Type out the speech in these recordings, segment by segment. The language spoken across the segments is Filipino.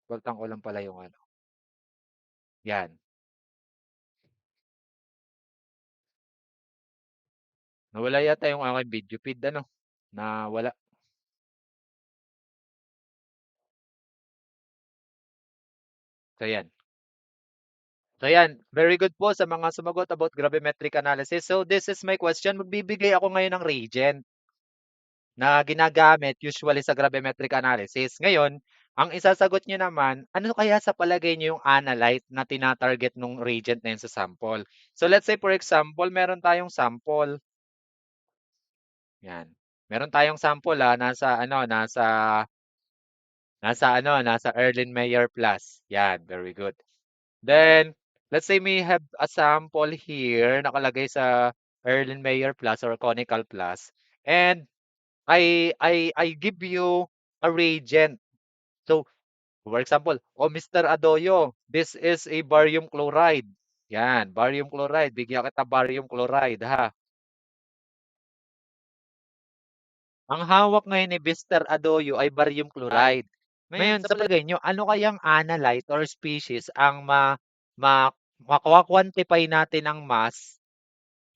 Baltan ko lang pala yung ano, yan. Nawala yata yung aking video feed ano, nawala. So yan. So yan, very good po sa mga sumagot about gravimetric analysis. So this is my question. Magbibigay ako ngayon ng reagent na ginagamit usually sa gravimetric analysis. Ngayon, ang isasagot niyo naman, ano kaya sa palagay niyo yung analyte na tina-target nung reagent na yun sa sample? So let's say for example, meron tayong sample. Yan. Meron tayong sample nasa Erlenmeyer plus. Yan, very good. Then, let's say we have a sample here nakalagay sa Erlenmeyer plus or conical plus. And I give you a reagent. So, for example, oh Mr. Adoyo, this is a barium chloride. Yan, barium chloride. Bigyan kita barium chloride, ha. Ang hawak ngayon ni Mr. Adoyo ay barium chloride. Ngayon, sa palagay nyo, ano kayang analyte or species ang ma, makwa-quantify natin ang mass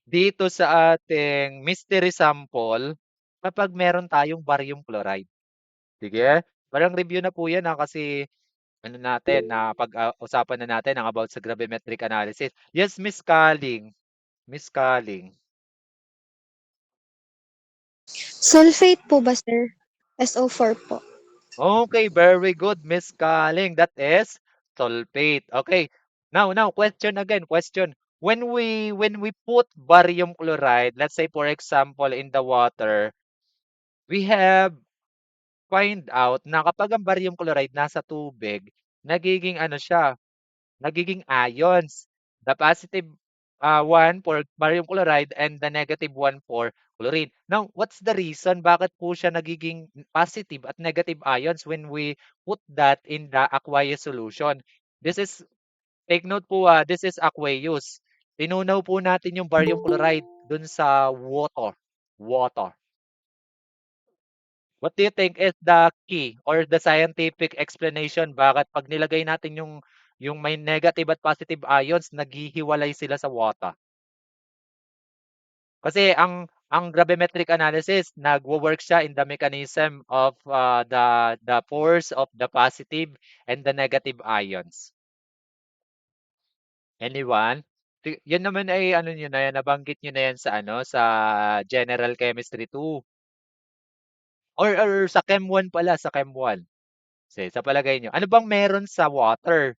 dito sa ating mystery sample kapag meron tayong barium chloride? Sige, parang review na po yan kasi ano natin, na pag-usapan na natin ang about sa gravimetric analysis. Yes, Miss Kaling. Miss Kaling. Sulfate po ba, sir? SO4 po. Okay, very good, Miss Kaling. That is sulfate. Okay. Now, question again. Question. When we put barium chloride, let's say for example in the water, we have find out na kapag ang barium chloride nasa tubig, nagiging ano siya, nagiging ions. The positive one for barium chloride and the negative one for chlorine. Now, what's the reason bakit po siya nagiging positive at negative ions when we put that in the aqueous solution? This is, take note po, this is aqueous. Tinunaw po natin yung barium chloride dun sa water. Water. What do you think is the key or the scientific explanation bakit pag nilagay natin yung may negative at positive ions, naghihiwalay sila sa water? Kasi ang gravimetric analysis, nagwo-work siya in the mechanism of the force of the positive and the negative ions. Anyone? Yan naman ay ano niyo na yan, nabanggit niyo na yan sa ano sa General Chemistry 2 or sa Chem 1 pala, sa Chem 1. Sa palagay niyo, ano bang meron sa water?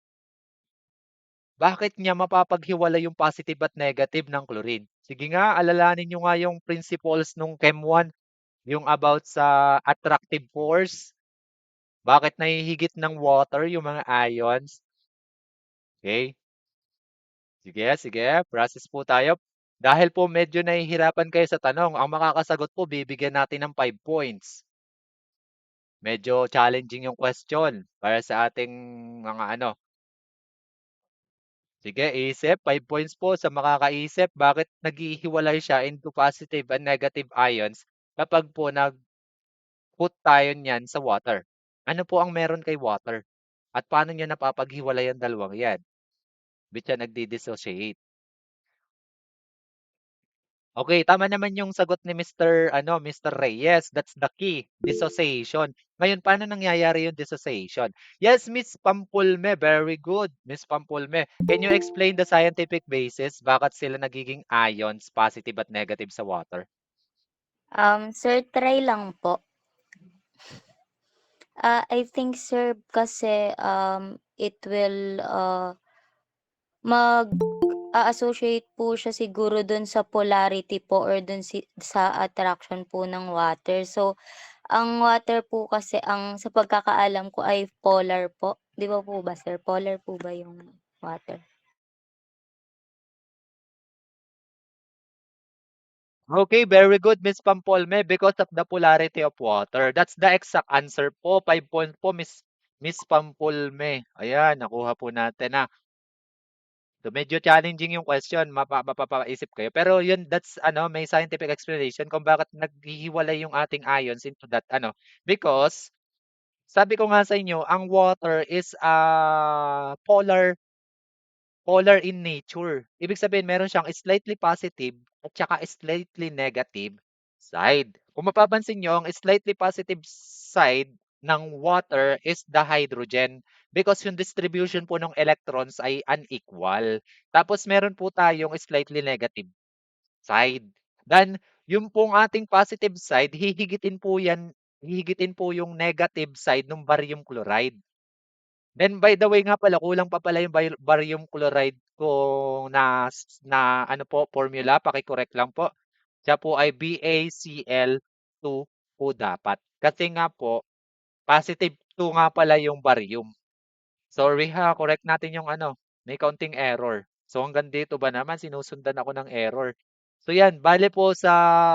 Bakit niya mapapaghiwalay yung positive at negative ng chlorine? Sige nga, alalahanin niyo nga yung principles nung Chem 1, yung about sa attractive force. Bakit nahihigit ng water yung mga ions? Okay? Sige, sige. Process po tayo. Dahil po medyo nahihirapan kayo sa tanong, ang makakasagot po, bibigyan natin ng 5 points. Medyo challenging yung question para sa ating mga ano. Sige, isip. 5 points po sa makakaisip. Bakit naghihiwalay siya into positive and negative ions kapag po nag-put tayo niyan sa water? Ano po ang meron kay water? At paano niya napapaghiwalay ang dalawang yan? Bit siya nagdi-dissociate. Okay, tama naman yung sagot ni Mr. Reyes. That's the key, dissociation. Ngayon, paano nangyayari yung dissociation? Yes, Miss Pampulme, very good. Miss Pampulme, can you explain the scientific basis bakit sila nagiging ions, positive at negative sa water? Sir, try lang po. I think, sir, kasi it will mag-a-associate po siya siguro dun sa polarity po or dun sa attraction po ng water. So, ang water po kasi sa pagkakaalam ko ay polar po. 'Di ba po ba, sir? Polar po ba yung water? Okay, very good, Miss Pampolme, because of the polarity of water. That's the exact answer po. 5 points po, Miss Pampolme. Ayan, nakuha po natin na. So medyo challenging yung question, mapapaisip kayo. Pero yun, that's ano, may scientific explanation kung bakit naghihiwalay yung ating ions into that ano. Because sabi ko nga sa inyo, ang water is, polar in nature. Ibig sabihin meron siyang slightly positive at saka slightly negative side. Kung mapapansin niyo, ang slightly positive side ng water is the hydrogen because yung distribution po ng electrons ay unequal. Tapos meron po tayong slightly negative side. Then, yung pong ating positive side, hihigitin po yung negative side ng barium chloride. Then by the way nga pala, kulang pa pala yung barium chloride ko na ano po, formula, paki-correct lang po. Siya po ay BaCl2 po dapat. Kasi nga po, positive 2 nga pala yung barium. Sorry ha, correct natin yung ano, may kaunting error. So hanggang dito ba naman, sinusundan ako ng error. So yan, bale po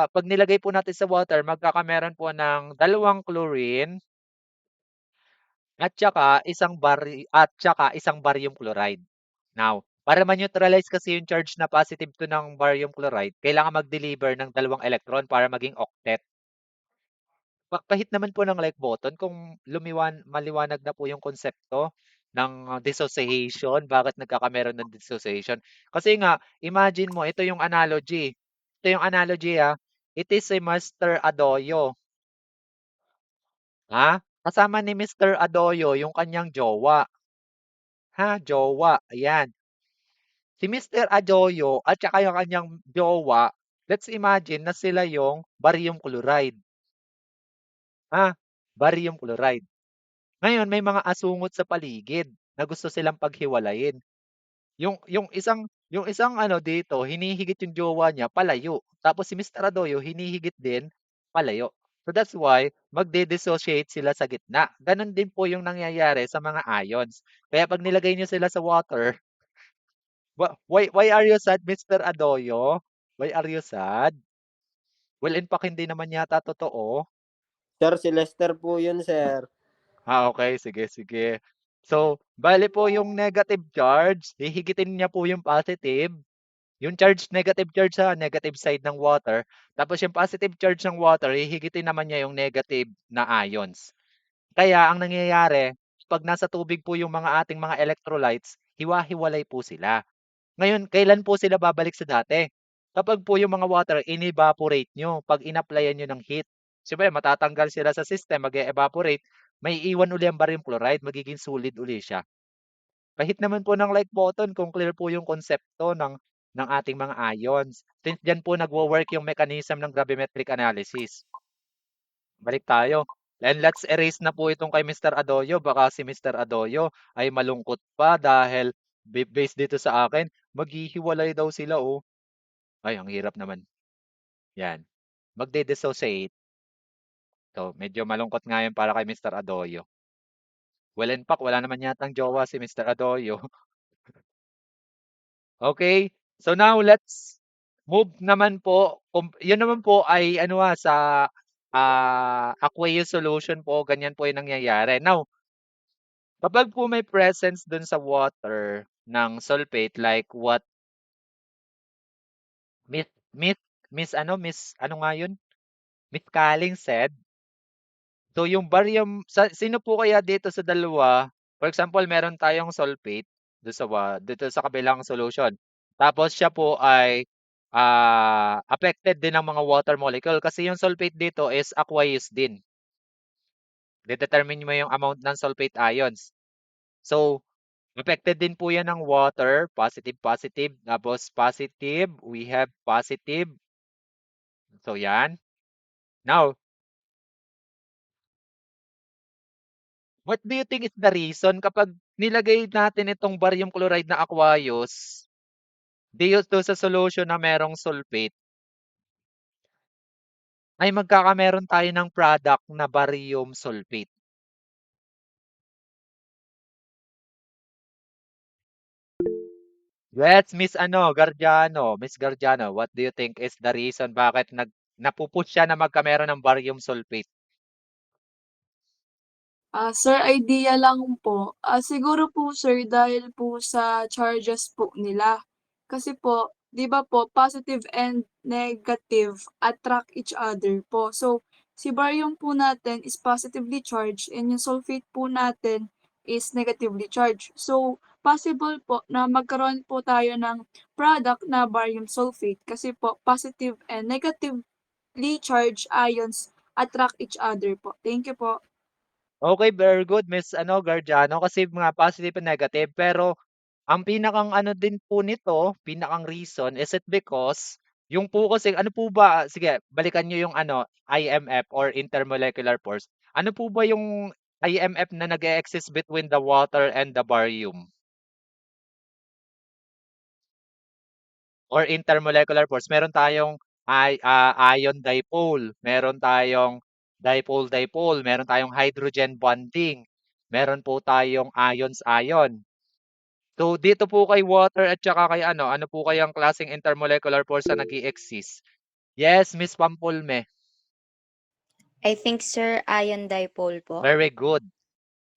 pag nilagay po natin sa water, magkakameron po ng dalawang chlorine at tsaka isang barium chloride. Now, para ma-neutralize kasi yung charge na positive 2 ng barium chloride, kailangan mag-deliver ng dalawang electron para maging octet. Kahit naman po ng like button kung maliwanag na po yung konsepto ng dissociation, bakit nagkakameron ng dissociation. Kasi nga, imagine mo, ito yung analogy. Ito yung analogy It is a Master Adoyo. Ha? Kasama ni Mr. Adoyo yung kanyang jowa. Ha? Jowa. Ayan. Si Mr. Adoyo at saka yung kanyang jowa, let's imagine na sila yung barium chloride. Ha? Barium chloride. Ngayon, may mga asungot sa paligid na gusto silang paghiwalayin. Yung isang ano dito, hinihigit yung jowa niya palayo. Tapos si Mr. Adoyo, hinihigit din palayo. So that's why magde-dissociate sila sa gitna. Ganon din po yung nangyayari sa mga ions. Kaya pag nilagay niyo sila sa water, why are you sad, Mr. Adoyo? Why are you sad? Well, in fact, hindi naman yata totoo. Sir, si Lester po yun, sir. Okay. Sige, sige. So, bale po yung negative charge, hihigitin niya po yung positive. Yung negative charge sa negative side ng water. Tapos yung positive charge ng water, hihigitin naman niya yung negative na ions. Kaya ang nangyayari, pag nasa tubig po yung ating mga electrolytes, hiwa-hiwalay po sila. Ngayon, kailan po sila babalik sa dati? Kapag po yung mga water, in-evaporate nyo. Pag in-applyan nyo ng heat. Siyempre, matatanggal sila sa system, mag-evaporate. May iwan uli ang barium chloride, magiging solid uli siya. Kahit naman po ng like button kung clear po yung konsepto ng ating mga ions. Since dyan po nagwo-work yung mechanism ng gravimetric analysis. Balik tayo. And let's erase na po itong kay Mr. Adoyo. Baka si Mr. Adoyo ay malungkot pa dahil based dito sa akin, maghihiwalay daw sila oh. Ay, ang hirap naman. Yan. Magde-dissociate. So, medyo malungkot nga yun para kay Mr. Adoyo. Well, in fact, wala naman yatang jowa si Mr. Adoyo. Okay? So now let's move naman po. Yun naman po ay ano sa aqueous solution po, ganyan po yung nangyayari. Now, kapag po may presence dun sa water ng sulfate like what Miss Miss Miss ano nga yun? Miss Kaling said. So yung barium sino po kaya dito sa dalawa? For example, meron tayong sulfate dito sa kabilang solution. Tapos siya po ay affected din ng mga water molecule kasi yung sulfate dito is aqueous din. Determine mo yung amount ng sulfate ions. So, affected din po yan ng water, positive, positive. Tapos positive, we have positive. So, yan. Now, what do you think is the reason kapag nilagay natin itong barium chloride na aqueous dito sa solution na merong sulfate, ay magkakameron tayo ng product na barium sulfate. Yes, Miss Gardiano, what do you think is the reason bakit napupush siya na magkameron ng barium sulfate? Sir, idea lang po. Siguro po sir dahil po sa charges po nila. Kasi po, 'di ba po positive and negative attract each other po. So, si barium po natin is positively charged and yung sulfate po natin is negatively charged. So, possible po na magkaroon po tayo ng product na barium sulfate kasi po positive and negatively charged ions attract each other po. Thank you po. Okay, very good, Miss Gardiano, kasi mga positive and negative. Pero ang pinakang ano din po nito, pinakang reason is it because yung po kasi ano po ba, sige, balikan niyo yung IMF or intermolecular force. Ano po ba yung IMF na nag-e-exist between the water and the barium? Or intermolecular force? Meron tayong ion dipole, meron tayong dipole-dipole, meron tayong hydrogen bonding, meron po tayong ions-ion. So dito po kay water at saka kay ano po kayang klaseng intermolecular force na nag-e-exist? Yes, Miss Pampulme. I think, sir, ion dipole po. Very good.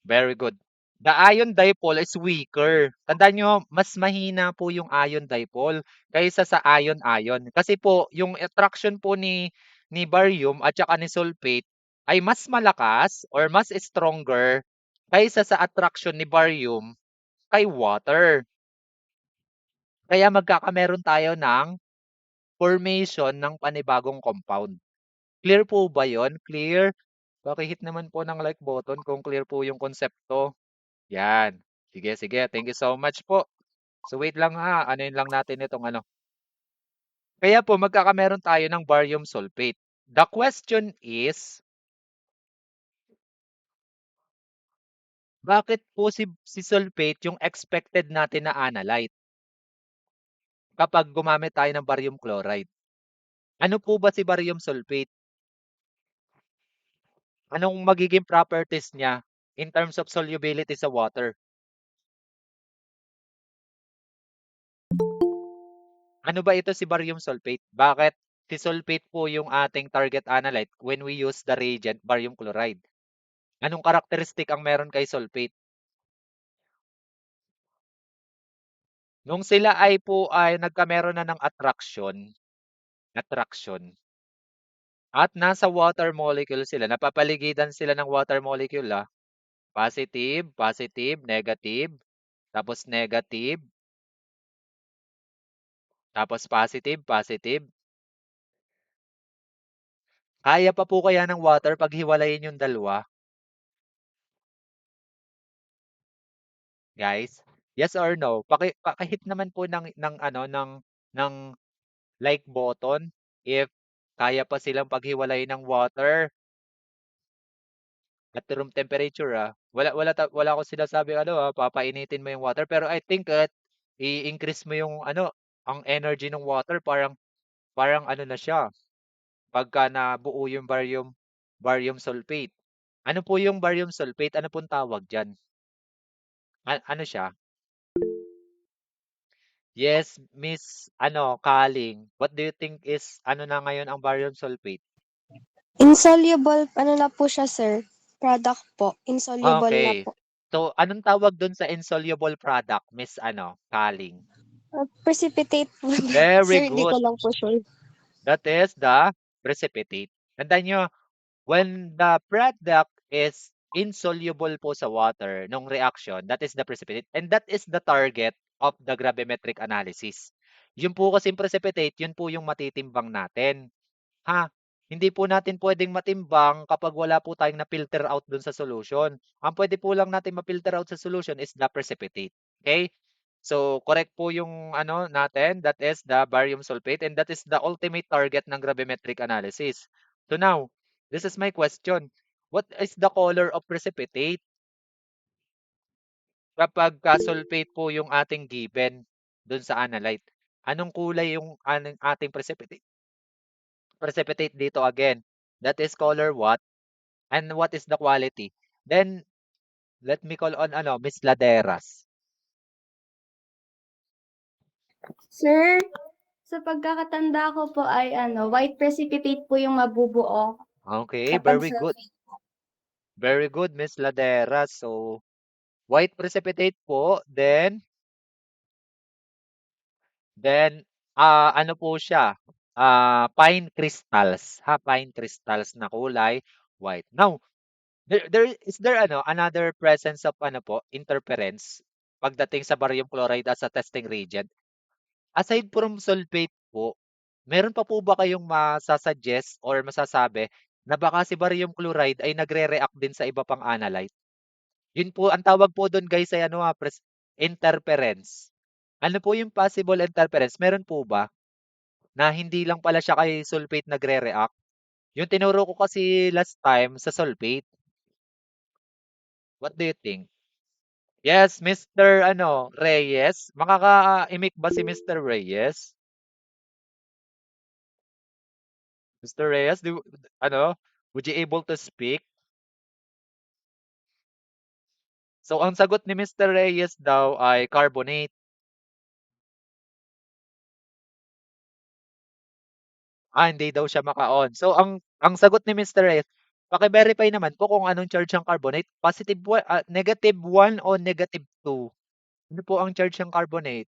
Very good. The ion dipole is weaker. Tandaan nyo, mas mahina po yung ion dipole kaysa sa ion-ion. Kasi po, yung attraction po ni barium at saka ni sulfate ay mas malakas or mas stronger kaysa sa attraction ni barium kay water. Kaya magkakameron tayo ng formation ng panibagong compound. Clear po ba yon? Clear? Paki-hit naman po ng like button kung clear po yung konsepto. Yan. Sige, sige. Thank you so much po. So wait lang ha. Anuin lang natin itong ano. Kaya po magkakameron tayo ng barium sulfate. The question is, bakit po si sulfate yung expected natin na analyte kapag gumamit tayo ng barium chloride? Ano po ba si barium sulfate? Anong magiging properties niya in terms of solubility sa water? Ano ba ito si barium sulfate? Bakit si sulfate po yung ating target analyte when we use the reagent barium chloride? Anong karakteristik ang meron kay sulfate? Nung sila ay nagkameron na ng attraction, at nasa water molecule sila, napapaligidan sila ng water molecule, positive, positive, negative, tapos negative, tapos positive, positive. Kaya pa po kaya ng water pag hiwalayin yung dalawa? Guys, yes or no? Paki-hit naman po ng like button if kaya pa silang paghiwalayin ng water at room temperature. Wala ko sinasabi papainitin mo yung water, pero I think at i-increase mo yung ang energy ng water, parang ano na siya pagka nabuo yung barium sulfate. Ano po yung barium sulfate? Ano pong tawag diyan? Ano siya? Yes, Miss Kaling. What do you think is ano na ngayon ang barium sulfate? Insoluble, ano na po siya, sir? Product po. Insoluble na Okay. po. So, anong tawag dun sa insoluble product, Miss Kaling? Precipitate po. Very Sir, di ko good. lang po sure. That is the precipitate. Tandaan nyo, when the product is insoluble po sa water nung reaction, that is the precipitate. And that is the target of the gravimetric analysis. Yun po kasing precipitate, yun po yung matitimbang natin. Ha? Hindi po natin pwedeng matimbang kapag wala po tayong na-filter out dun sa solution. Ang pwede po lang natin ma-filter out sa solution is the precipitate. Okay? So, correct po yung natin, that is the barium sulfate, and that is the ultimate target ng gravimetric analysis. So now, this is my question. What is the color of precipitate kapag sulfate po yung ating given dun sa analyte? Anong kulay yung ating precipitate? Precipitate dito again. That is color what? And what is the quality? Then, let me call on Miss Laderas. Sir, sa pagkakatanda ko po ay white precipitate po yung mabubuo Okay, kapag very good. sulfate. Very good, Miss Laderas. So, white precipitate po, then ano po siya? pine crystals, pine crystals na kulay white. Now, there another presence of ano po, interference pagdating sa barium chloride as a testing reagent? Aside from sulfate po, meron pa po ba kayong masa-suggest or masasabi na baka si barium chloride ay nagre-react din sa iba pang analyte? Yun po, ang tawag po dun guys ay ano interference. Ano po yung possible interference? Meron po ba na hindi lang pala siya kay sulfate nagre-react? Yung tinuro ko kasi last time sa sulfate. What do you think? Yes, Mr. Reyes. Makaka-imik ba si Mr. Reyes? Mr. Reyes, would you able to speak? So, ang sagot ni Mr. Reyes daw ay carbonate. Hindi daw siya maka-on. So, ang sagot ni Mr. Reyes, paki-verify naman po kung anong charge ng carbonate. Negative 1 o negative 2? Ano po ang charge ng carbonate?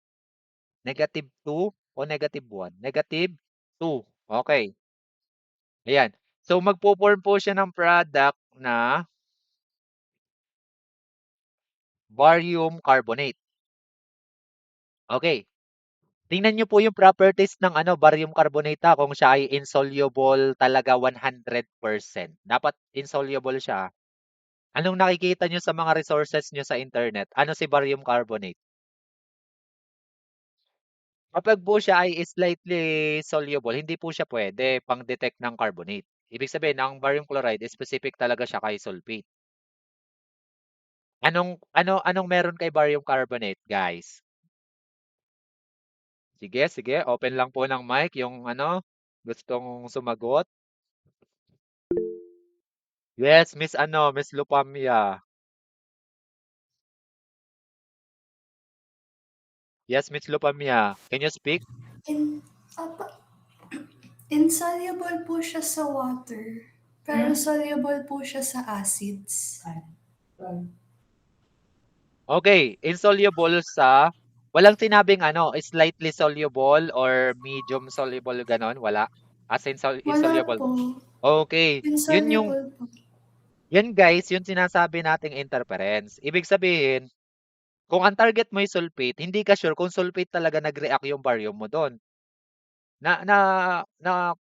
Negative 2 o negative 1? Negative 2. Okay. Ayan. So, magpo-form po siya ng product na barium carbonate. Okay. Tingnan niyo po yung properties ng barium carbonate kung siya ay insoluble talaga 100%. Dapat insoluble siya. Anong nakikita niyo sa mga resources niyo sa internet? Ano si barium carbonate? Kapag po siya ay slightly soluble, hindi po siya pwede pang-detect ng carbonate. Ibig sabihin, ang barium chloride, specific talaga siya kay sulfate. Anong meron kay barium carbonate, guys? Sige, sige, open lang po ng mic yung gustong sumagot. Yes, Miss Lupamia. Yes, Miss Lupamia. Can you speak? Apa, insoluble po siya sa water, pero soluble po siya sa acids. Okay, insoluble walang sinabing slightly soluble or medium soluble ganon, wala. As in Wala insoluble. po. Okay, Insoluble po. yan guys, yung sinasabi nating interference. Ibig sabihin, kung ang target mo ay sulfate, hindi ka sure kung sulfate talaga nag-react yung barium mo doon. Na na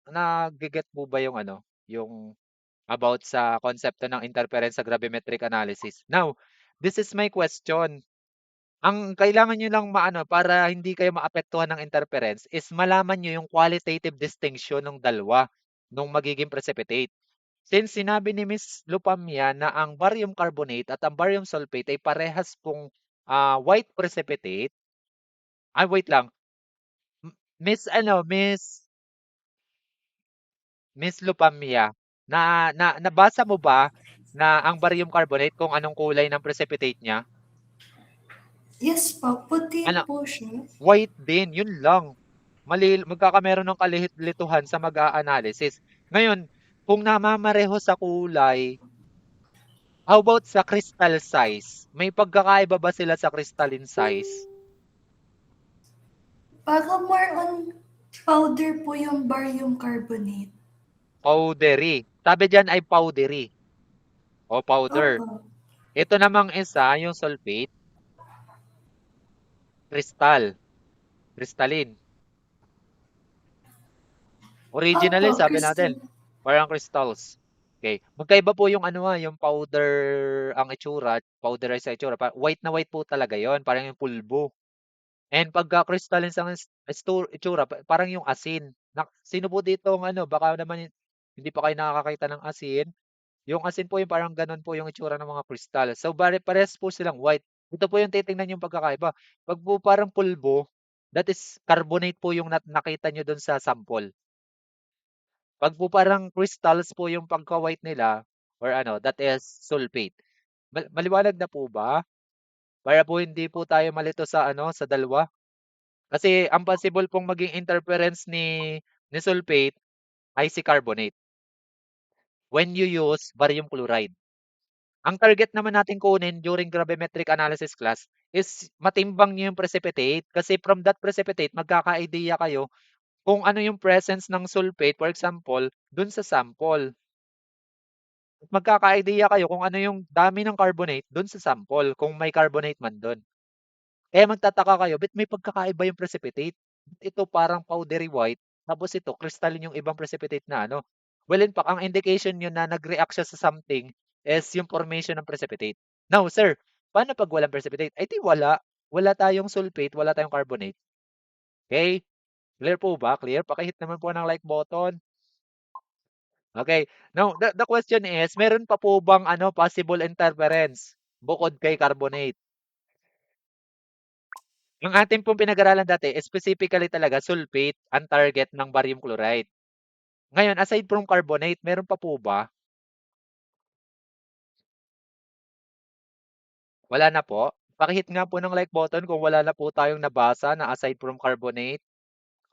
na-get mo ba yung yung about sa konsepto ng interference sa gravimetric analysis? Now, this is my question. Ang kailangan niyo lang para hindi kayo maapektuhan ng interference is malaman niyo yung qualitative distinction ng dalawa nung magiging precipitate. Since sinabi ni Miss Lupamia na ang barium carbonate at ang barium sulfate ay parehas pong white precipitate. Wait lang. Miss Miss Lupamia, nabasa mo ba na ang barium carbonate kung anong kulay ng precipitate niya? Yes po, puti Ano, po siya. white din, yun lang. Magkakameron ng kalilituhan sa mag-a-analysis. Ngayon, kung namamareho sa kulay, how about sa crystal size? May pagkakaiba ba sila sa crystalline size? Para more on powder po yung barium carbonate. Powdery. Sabi dyan ay powdery. O powder. Opo. Ito namang isa, yung sulfate, crystalline. Originally, Opo, sabi natin, crystal. parang crystals. Okay. Magkaiba po yung yung powder ang itsura, powderized sa itsura. White na white po talaga yon, parang yung pulbo. And pagka crystalline sa itsura, parang yung asin. Sino po dito baka naman hindi pa kayo nakakakita ng asin. Yung asin po yung parang ganun po yung itsura ng mga crystal. So, parehas po silang white. Ito po yung titingnan yung pagkakaiba. Pag po parang pulbo, that is carbonate po yung nakita nyo dun sa sample. Pag po parang crystals po yung pagka-white nila, or that is sulfate. Maliwanag na po ba? Para po hindi po tayo malito sa sa dalawa. Kasi ang possible pong maging interference ni sulfate ay si carbonate when you use barium chloride. Ang target naman natin kunin during gravimetric analysis class is matimbang niyo yung precipitate kasi from that precipitate magkaka-idea kayo kung ano yung presence ng sulfate, for example, dun sa sample. Magkaka-idea kayo kung ano yung dami ng carbonate dun sa sample, kung may carbonate man dun. Kaya magtataka kayo, ba't may pagkakaiba yung precipitate? Ito parang powdery white, tapos ito crystalline yung ibang precipitate na ano. Well, in fact, ang indication yun na nag-react siya sa something is yung formation ng precipitate. Now, sir, paano pag walang precipitate? Ay, di wala. Wala tayong sulfate, wala tayong carbonate. Okay? Clear po ba? Clear? Pakihit naman po ng like button. Okay. Now, the question is, meron pa po bang ano, possible interference bukod kay carbonate? Yung ating pong pinag-aralan dati, specifically talaga sulfate ang target ng barium chloride. Ngayon, aside from carbonate, meron pa po ba? Wala na po? Pakihit nga po ng like button kung wala na po tayong nabasa na aside from carbonate.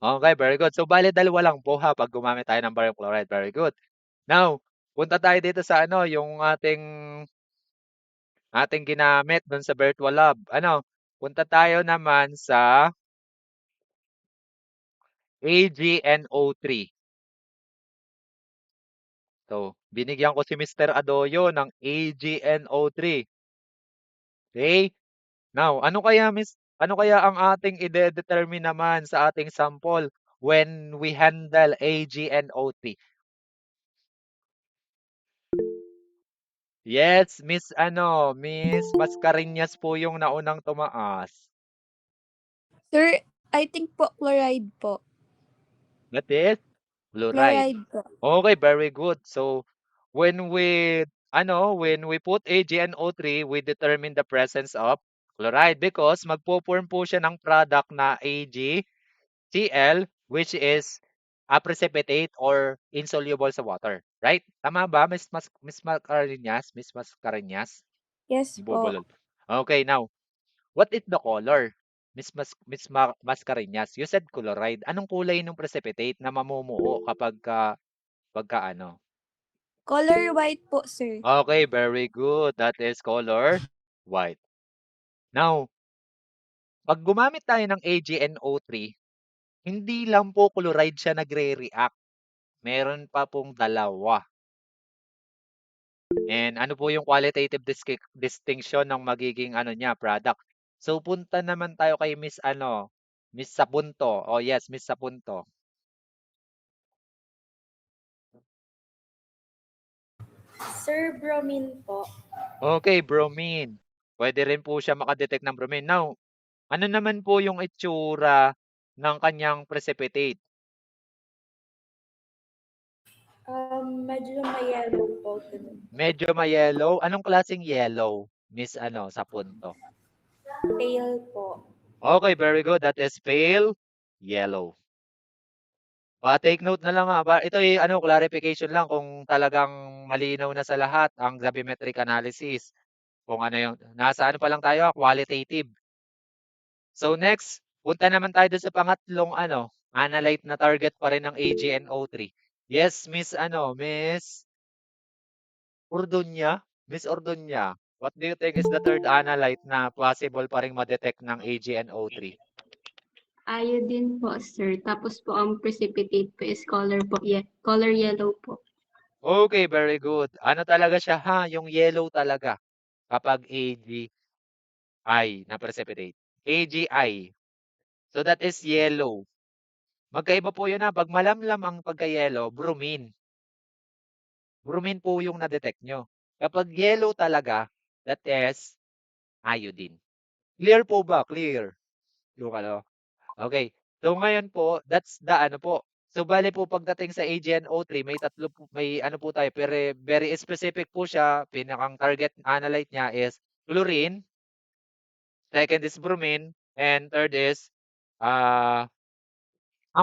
Okay, very good. So, bale dalawa lang po ha pag gumamit tayo ng barium chloride. Very good. Now, punta tayo dito sa ano, yung ating ginamit doon sa virtual lab. Ano, punta tayo naman sa AgNO3. So, binigyan ko si Mr. Adoyo ng AgNO3. Okay? Now, ano kaya ang ating ide-determine naman sa ating sample when we handle AgNO3? Yes, Miss Mascareñas po yung naunang tumaas. Sir, I think po chloride po. That is fluoride. Chloride po. Okay, very good. So, when we put AgNO3, we determine the presence of chloride because magpo-form po siya ng product na AgCl, which is a precipitate or insoluble sa water. Right? Tama ba, Miss Mascareñas? Miss Mascareñas? Yes po. Ibubulol. Okay, now, what is the color? Miss Mascareñas, you said chloride. Anong kulay ng precipitate na mamumuo pagka ano? Color white po, sir. Okay, very good. That is color white. Now, pag gumamit tayo ng AgNO3, hindi lang po chloride siya nagre-react. Meron pa pong dalawa. And ano po yung qualitative distinction ng magiging ano niya, product? So, punta naman tayo kay Miss Sapunto. Oh, yes, Miss Sapunto. Sir, bromine po. Okay, bromine. Pwede rin po siya makadetect ng bromine. Now, ano naman po yung itsura ng kanyang precipitate? Medyo may yellow po. Medyo ma-yellow. Anong klaseng yellow, Miss Sapunto? Pale po. Okay, very good. That is pale yellow. Take note na lang ito ay clarification lang kung talagang malinaw na sa lahat ang gravimetric analysis. Kung ano yung, nasa ano pa lang tayo, qualitative. So next, punta naman tayo dun sa pangatlong analyte na target pa rin ng AgNO3. Yes, Miss Orduña? Miss Orduña, what do you think is the third analyte na possible pa ring ma-detect ng AgNO3? Iodine po, sir. Tapos po ang precipitate po is color po, color yellow po. Okay, very good. Ano talaga siya yung yellow talaga kapag AgI na precipitate. AgI. So that is yellow. Magkaiba po yun pag malamlam ang pagka-yellow, bromine. Bromine po yung na-detect nyo. Kapag yellow talaga, that is iodine. Clear po ba? Clear. Yung Okay. So ngayon po, that's the po. So bale po pagdating sa AgNO3, may po tayo, pero very specific po siya. Pinakang target analyte niya is chlorine, second is bromine, and third is ang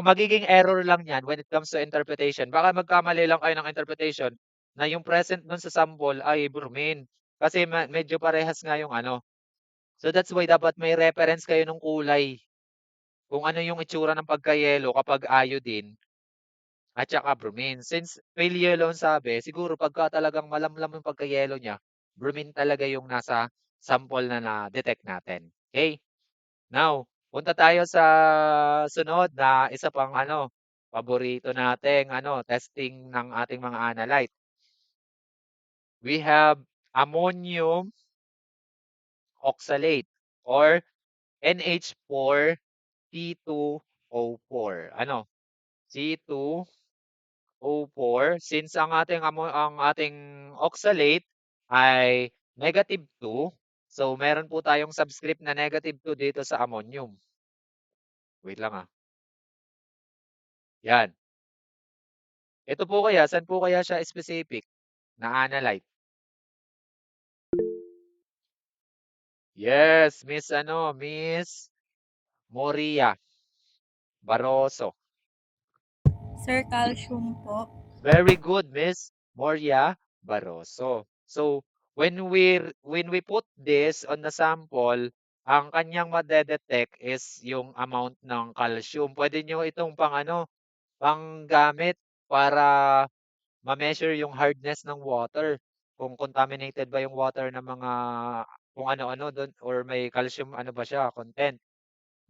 magiging error lang niyan when it comes to interpretation. Baka magkamali lang kayo ng interpretation na yung present dun sa sample ay bromine. Kasi medyo parehas nga yung So that's why dapat may reference kayo ng kulay. Kung ano yung itsura ng pagka-yellow kapag iodine at saka bromine. Since pale yellow ang sabi, siguro pagka talagang malamlam yung pagka-yellow niya, bromine talaga yung nasa sample na na-detect natin. Okay? Now, punta tayo sa sunod na isa pang paborito nating testing ng ating mga analyte. We have ammonium oxalate or NH4C2O4. Ano? C2O4. Since ang ating oxalate ay -2, so meron po tayong subscript na -2 dito sa ammonium. Wait lang Yan. Ito po kaya, saan po kaya siya specific na analyte? Yes, Miss Moria Barroso. Sir, calcium po. Very good, Miss Moria Barroso. So, when we put this on the sample, ang kanyang madedetect is yung amount ng calcium. Pwede nyo itong panggamit para ma-measure yung hardness ng water. Kung contaminated ba yung water ng mga kung ano-ano doon or may calcium ba siya, content.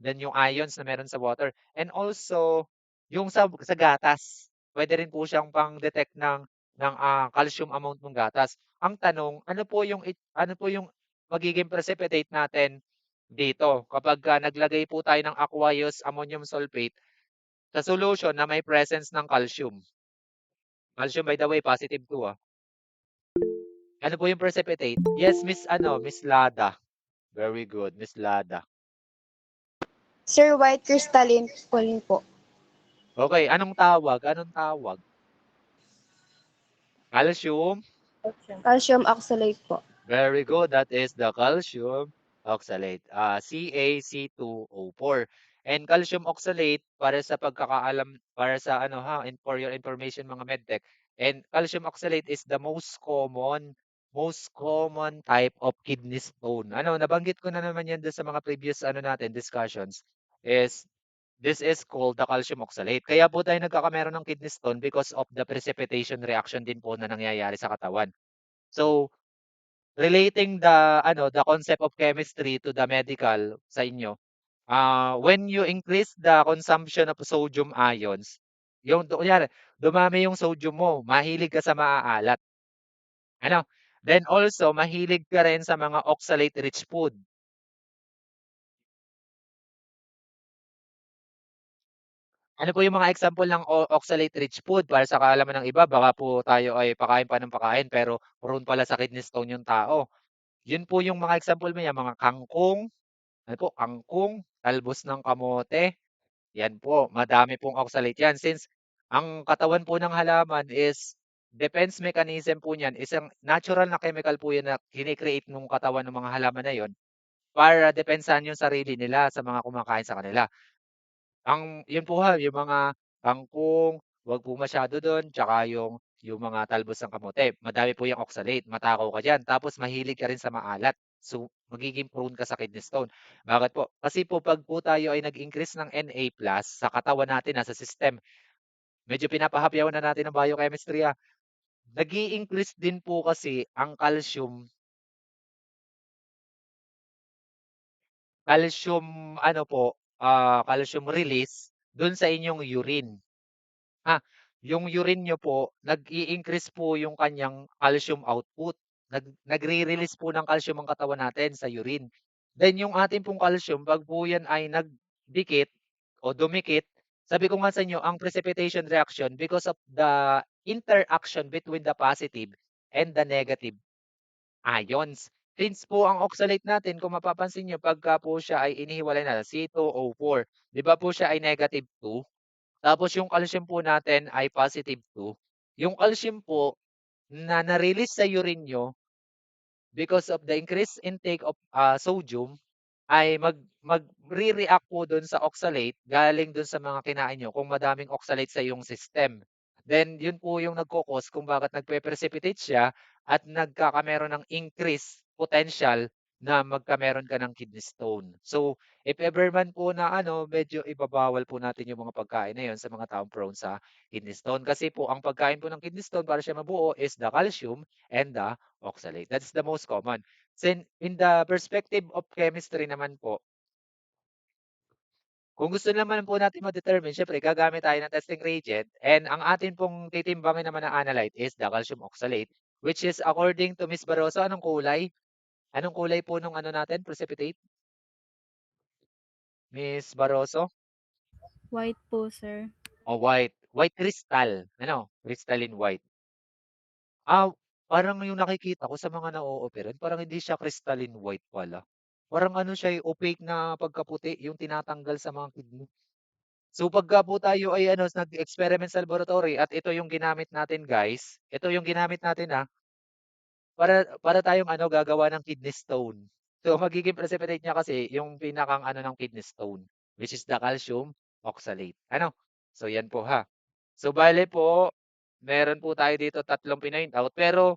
Then yung ions na meron sa water. And also, yung sa gatas. Pwede rin po siyang pang-detect ng calcium amount ng gatas. Ang tanong, ano po yung magiging precipitate natin dito kapag naglagay po tayo ng aqueous ammonium sulfate sa solution na may presence ng calcium. Calcium, by the way, +2. Ano po yung precipitate? Yes, Miss Lada. Very good, Miss Lada. Sir, white crystalline po. Okay, anong tawag? Calcium? Calcium oxalate po. Very good. That is the calcium oxalate. CaC2O4. And calcium oxalate, para sa pagkakaalam, para sa for your information mga medtech, and calcium oxalate is the most common type of kidney stone. Nabanggit ko na naman yan doon sa mga previous natin discussions, is this is called the calcium oxalate. Kaya po tayo nagkakameron ng kidney stone because of the precipitation reaction din po na nangyayari sa katawan. So, relating the concept of chemistry to the medical sa inyo, when you increase the consumption of sodium ions, kunyari, dumami yung sodium mo, mahilig ka sa maaalat. Then also, mahilig ka rin sa mga oxalate-rich food. Ano po yung mga example ng oxalate-rich food? Para sa kaalaman ng iba, baka po tayo ay pakain pa ng pakain pero prone pala sa kidney stone yung tao. Yun po yung mga example mo yan, mga kangkong, talbos ng kamote. Yan po, madami pong oxalate yan. Since ang katawan po ng halaman is, defense mechanism po niyan, isang natural na chemical po yan na kinikreate ng katawan ng mga halaman na yon para depensahan yung sarili nila sa mga kumakain sa kanila. Yun po yung mga kangkong, wag po masyado doon, tsaka yung mga talbos ng kamote. Madami po yung oxalate, matakaw ka diyan. Tapos mahilig ka rin sa maalat. So, magiging prone ka sa kidney stone. Bakit po? Kasi po pag po tayo ay nag-increase ng Na+ sa katawan natin, sa system, medyo pinapahapyawan na natin ng biochemistry. Nag-i-increase din po kasi ang calcium calcium release doon sa inyong urine. Yung urine nyo po, nag-i-increase po yung kanyang calcium output. Nagre-release po ng calcium ang katawan natin sa urine. Then yung ating pong calcium, pag po yan ay nagdikit o dumikit, sabi ko nga sa inyo, ang precipitation reaction because of the interaction between the positive and the negative ions. Since po ang oxalate natin, kung mapapansin nyo, pagka po siya ay inihiwalay na, C2O4, di ba po siya ay -2? Tapos yung calcium po natin ay +2. Yung calcium po na na-release sa urine nyo because of the increased intake of sodium ay magre-react po dun sa oxalate galing dun sa mga kinain nyo kung madaming oxalate sa iyong system. Then yun po yung nagko-cause kung bakit nagpe-precipitate siya at nagkakameron ng increased potential na magkameron ka ng kidney stone. So, if ever man po na medyo ibabawal po natin yung mga pagkain na yun sa mga taong prone sa kidney stone. Kasi po, ang pagkain po ng kidney stone para siya mabuo is the calcium and the oxalate. That's the most common. In the perspective of chemistry naman po, Kung gusto naman po natin ma-determine, syempre gagamit tayo ng testing reagent and ang atin pong titimbangin naman na analyte is the calcium oxalate, which is according to Miss Baroso, anong kulay? Anong kulay po nung ano natin, precipitate? Miss Baroso? White po, sir. O white. White crystal. Ano? Crystalline white. Parang yung nakikita ko sa mga na-ooperan, parang hindi siya crystalline white pala. Parang ano siya, opaque na pagkaputi, yung tinatanggal sa mga kidney. So pagka po tayo ay ano, nag-experiment sa laboratory at ito yung ginamit natin guys, ito yung ginamit natin para tayong ano, gagawa ng kidney stone. So magiging precipitate niya kasi yung pinakang ano ng kidney stone, which is the calcium oxalate. Ano? So yan po ha. So bale po, meron po tayo dito tatlong pinoint out, pero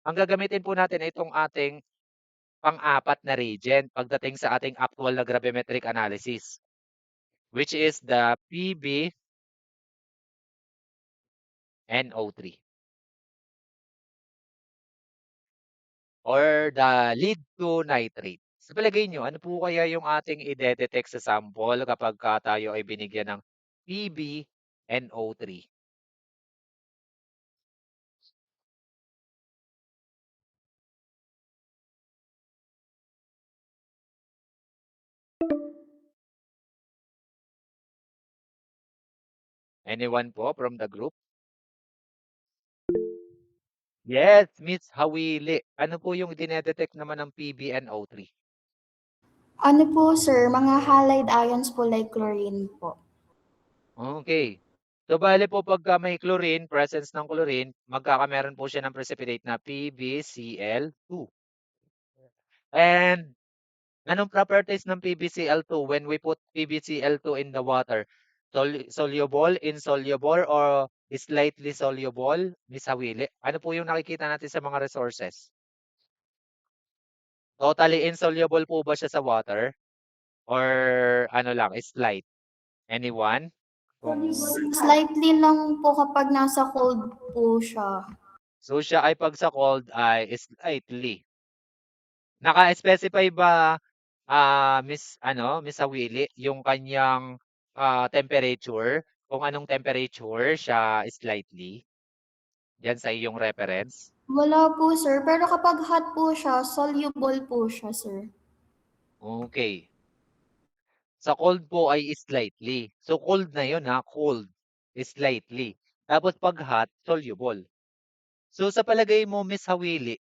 ang gagamitin po natin ay itong ating pang-apat na reagent pagdating sa ating actual na gravimetric analysis, which is the PbNO3 or the lead to nitrate. Sa palagay nyo, ano po kaya yung ating ide-detect sa sample kapag tayo ay binigyan ng PbNO3? Anyone po from the group? Yes, Miss Hawili. Ano po yung dinedetect naman ng PbNO3? Ano po, sir, mga halide ions po like chlorine po. Okay. So, bale po pagka may chlorine, presence ng chlorine, magkakameron po siya ng precipitate na PbCl2. And anong properties ng PbCl2 when we put PbCl2 in the water? Soluble, insoluble, or slightly soluble? Miss Hawili, ano po yung nakikita natin sa mga resources? Totally insoluble po ba siya sa water? Or ano lang, slight? Anyone? Slightly lang po kapag nasa cold po siya. So siya ay pag sa cold ay slightly. Naka-specify ba Miss Awili, yung kanyang temperature, kung anong temperature siya slightly? Diyan sa iyong reference. Wala po, sir. Pero kapag hot po siya, soluble po siya, sir. Okay. Sa cold po ay slightly. So cold na 'yon cold, slightly. Tapos pag hot, soluble. So sa palagay mo, Miss Hawili,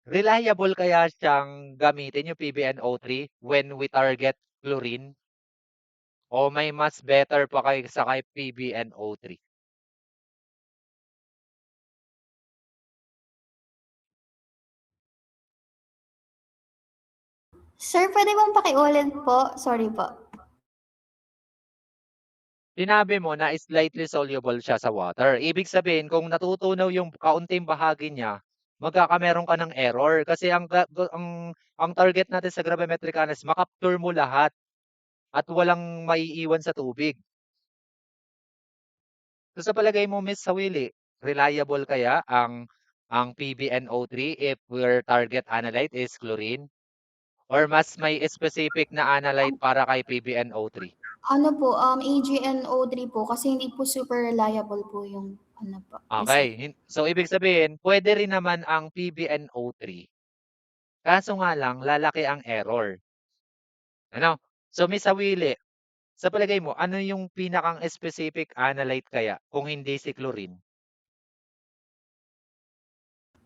reliable kaya siyang gamitin yung PbNO3 when we target chlorine? O may mas better pa sa kay PbNO3? Sir, pwede bang pakiulit po? Sorry po. Sinabi mo na slightly soluble siya sa water. Ibig sabihin, kung natutunaw yung kaunting bahagi niya, magkakameron ka ng error. Kasi ang target natin sa gravimetric analysis, makapture mo lahat at walang maiiwan sa tubig. So sa palagay mo, Miss Hawili, reliable kaya ang PbNO3 if your target analyte is chlorine? Or mas may specific na analyte para kay PbNO3? Ano po, AgNO3 po kasi hindi po super reliable po yung ano po. Okay. So, ibig sabihin, pwede rin naman ang PbNO3. Kaso nga lang, lalaki ang error. Ano? So, Miss Awili, sa palagay mo, ano yung pinakang specific analyte kaya kung hindi si chlorine?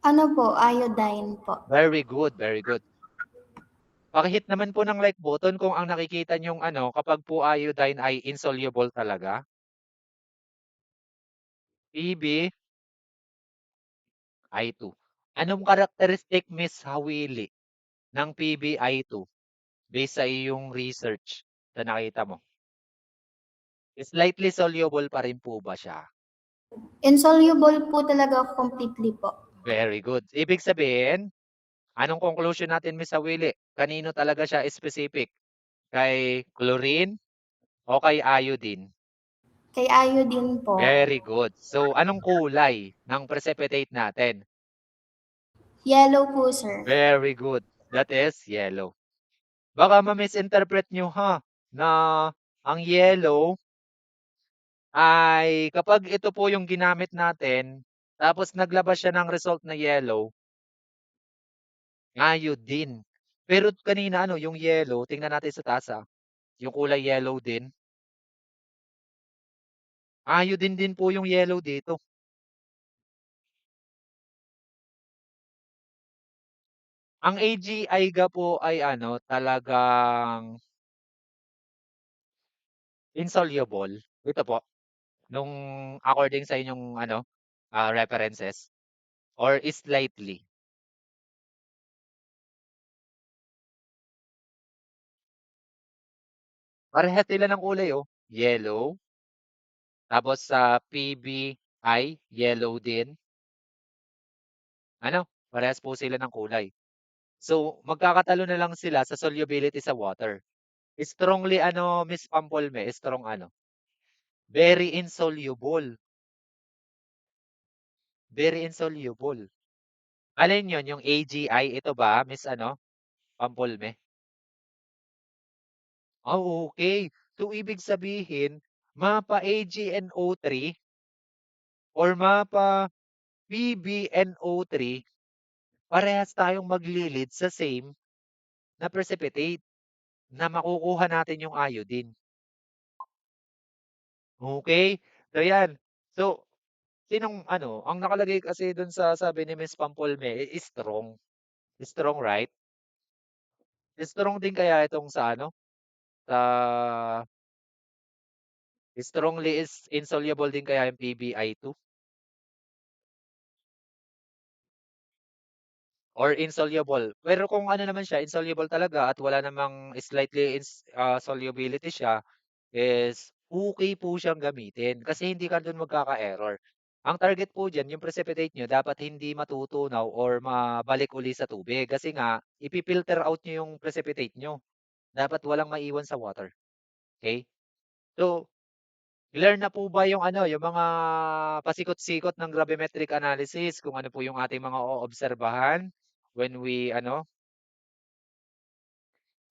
Ano po, iodine po. Very good, very good. Pakihit naman po ng like button kung ang nakikita nyong kapag po iodine ay insoluble talaga. PbI2. Anong characteristic, Miss Hawili, ng PbI2 based sa iyong research na nakita mo? Slightly soluble pa rin po ba siya? Insoluble po talaga completely po. Very good. Ibig sabihin, anong conclusion natin, Miss Awili? Kanino talaga siya specific? Kay chlorine o kay iodine? Kay iodine po. Very good. So, anong kulay ng precipitate natin? Yellow po, sir. Very good. That is yellow. Baka ma-misinterpret nyo ha, na ang yellow ay kapag ito po yung ginamit natin, tapos naglabas siya ng result na yellow, iodine. Pero kanina ano, yung yellow, tingnan natin sa tasa, yung kulay yellow din. Iodine din po yung yellow dito. Ang AGI ga po ay ano, talagang insoluble. Ito po, nung according sa inyong ano, references or slightly. Parehas sila ng kulay oh, yellow. Tapos sa PBI, yellow din. Ano, parehas po sila ng kulay. So, magkakatalo na lang sila sa solubility sa water. Strongly ano, Miss Pampolme, strong ano? Very insoluble. Very insoluble. Alin yun, yung AGI, ito ba, Miss ano, Pampolme? Okay. So, ibig sabihin, mapa AgNO3 or mapa PbNO3, parehas tayong maglilid sa same na precipitate na makukuha natin yung iodine. Okay? So, yan. So, sinong ano, ang nakalagay kasi dun sa sabi ni Miss Pampolme, strong. Strong, right? Strong din kaya itong sa ano, sa strongly is insoluble din kaya yung PbI2 or insoluble. Pero kung ano naman siya, insoluble talaga at wala namang slightly solubility siya, is okay po siyang gamitin kasi hindi ka dun magkaka-error. Ang target po diyan, yung precipitate nyo dapat hindi matutunaw or mabalik uli sa tubig kasi nga ipi-filter out nyo yung precipitate nyo. Dapat walang maiwan sa water. Okay? So, clear na po ba yung ano, yung mga pasikot-sikot ng gravimetric analysis kung ano po yung ating mga oobserbahan when we ano,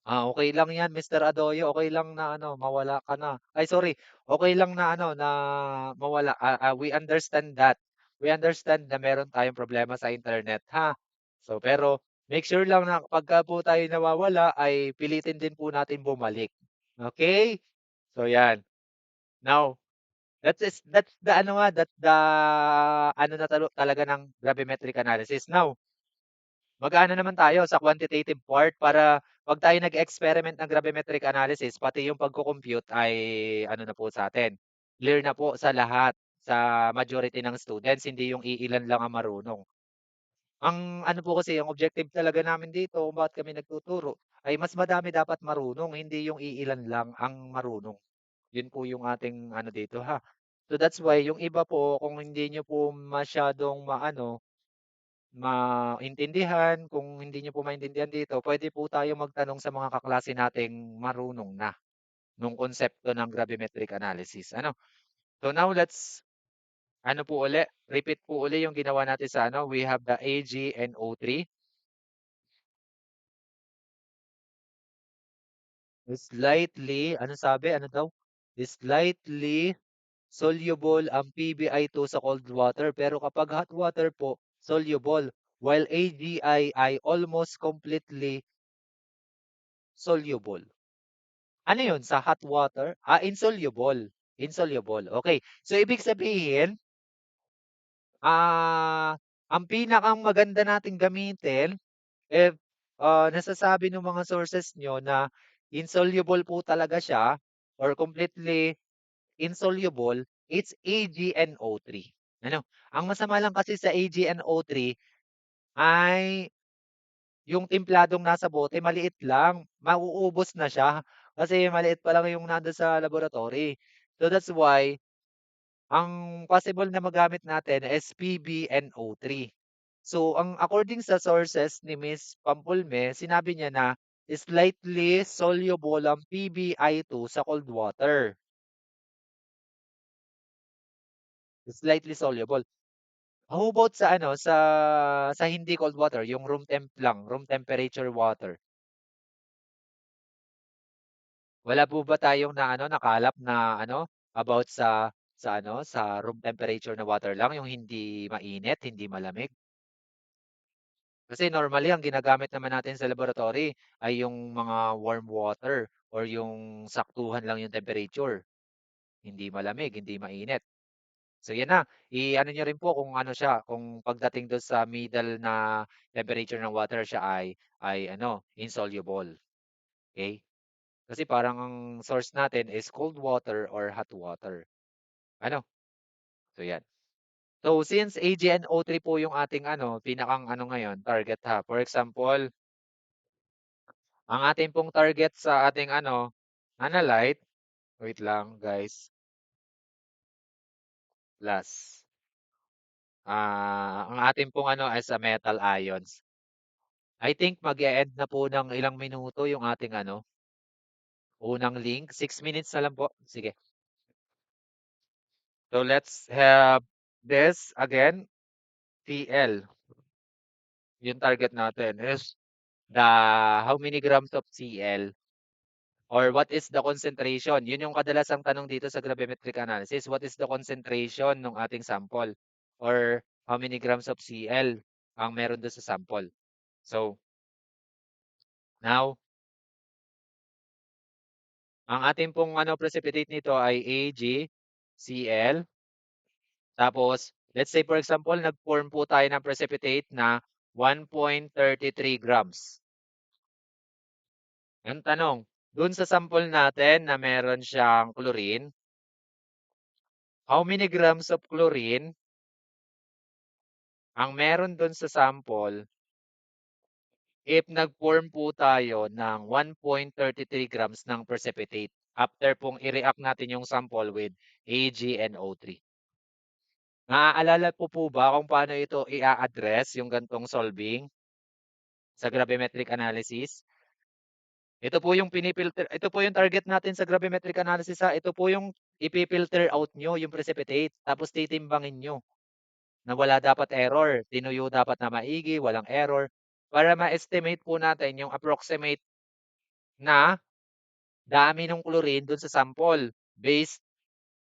okay lang 'yan Mr. Adoyo, okay lang na ano, mawala ka na. Ay sorry, okay lang na ano, na mawala, we understand that. We understand na meron tayong problema sa internet, ha? So, pero make sure lang na pagka po tayo nawawala ay pilitin din po natin bumalik. Okay? So, 'yan. Now, that's the ano nga, that's the ano na talaga ng gravimetric analysis. Now, mag-aano naman tayo sa quantitative part para 'pag tayo nag-experiment ng gravimetric analysis, pati yung pagko-compute ay ano na po sa'tin, clear na po sa lahat, sa majority ng students, hindi yung iilan lang ang marunong. Ang ano po kasi, ang objective talaga namin dito kung bakit kami nagtuturo ay mas madami dapat marunong, hindi yung iilan lang ang marunong. Yun po yung ating ano dito, ha. So that's why yung iba po kung hindi niyo po masyadong maano maintindihan. Kung hindi niyo po maintindihan dito, pwede po tayo magtanong sa mga kaklase nating marunong na nung konsepto ng gravimetric analysis. Ano? So now let's ano po uli, repeat po uli yung ginawa natin sa ano, we have the AgNO3. Slightly, ano sabi? Ano daw? Slightly soluble ang PbI2 sa cold water pero kapag hot water po, soluble. While AgI ay almost completely soluble. Ano yun sa hot water? Insoluble. Insoluble. Okay. So, ibig sabihin, ang pinakang maganda nating gamitin if nasasabi ng mga sources nyo na insoluble po talaga siya or completely insoluble, it's AgNO3. Ano? Ang masama lang kasi sa AgNO3 ay yung templadong nasa bote maliit lang, mauubos na siya kasi maliit pa lang yung nando'n sa laboratory. So that's why ang possible na magamit natin is PbNO3. So ang according sa sources ni Miss Pampulme, sinabi niya na slightly soluble ang PbI2 sa cold water. Slightly soluble. How about sa ano, sa hindi cold water, yung room temp lang, room temperature water? Wala po ba tayong na ano, nakalap na ano, about sa room temperature na water lang, yung hindi mainit, hindi malamig? Kasi normally ang ginagamit naman natin sa laboratory ay yung mga warm water or yung saktuhan lang yung temperature. Hindi malamig, hindi mainit. So yan na, i-ano niyo rin po kung ano siya, kung pagdating doon sa middle na temperature ng water siya ay ano, insoluble. Okay? Kasi parang ang source natin is cold water or hot water. Ano? So yan. So since AgNO3 po yung ating ano, pinakang ano ngayon, target ha. For example, ang ating pong target sa ating ano, analyte, wait lang guys, last. Ang ating pong ano ay sa metal ions. I think mag-e-end na po ng ilang minuto yung ating ano, unang link. 6 minutes na lang po. Sige. So let's have this again, Cl. Yung target natin is the how many grams of Cl or what is the concentration? Yun yung kadalasang tanong dito sa gravimetric analysis. What is the concentration ng ating sample? Or how many grams of Cl ang meron doon sa sample? So, now, ang ating pong ano, precipitate nito ay AgCl. Tapos, let's say for example, nag-form po tayo ng precipitate na 1.33 grams. Ang tanong, dun sa sample natin na meron siyang chlorine, how many grams of chlorine ang meron dun sa sample if nag-form po tayo ng 1.33 grams ng precipitate after pong i-react natin yung sample with AgNO3. Naaalala po ba kung paano ito i-address yung gantong solving sa gravimetric analysis? Ito po yung ito po yung target natin sa gravimetric analysis ha. Ito po yung ipipilter out nyo, yung precipitate, tapos titimbangin nyo na wala dapat error. Tinuyo dapat na maigi, walang error. Para ma-estimate po natin yung approximate na dami ng chlorine dun sa sample. Based,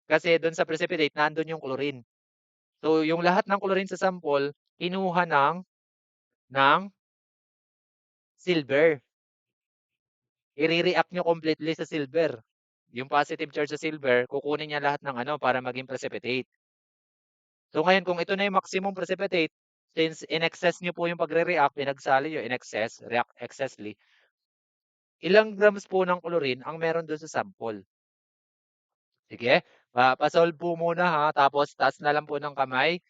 kasi dun sa precipitate, nandun yung chlorine. So, yung lahat ng chlorine sa sample, kinuha ng silver. I-react nyo completely sa silver. Yung positive charge sa silver, kukunin niya lahat ng ano para maging precipitate. So ngayon, kung ito na yung maximum precipitate, since in excess nyo po yung pagre-react, pinagsali nyo in excess, react excessly, ilang grams po ng chlorine ang meron doon sa sample? Sige, pasolve po muna ha, tapos taas na lang po ng kamay,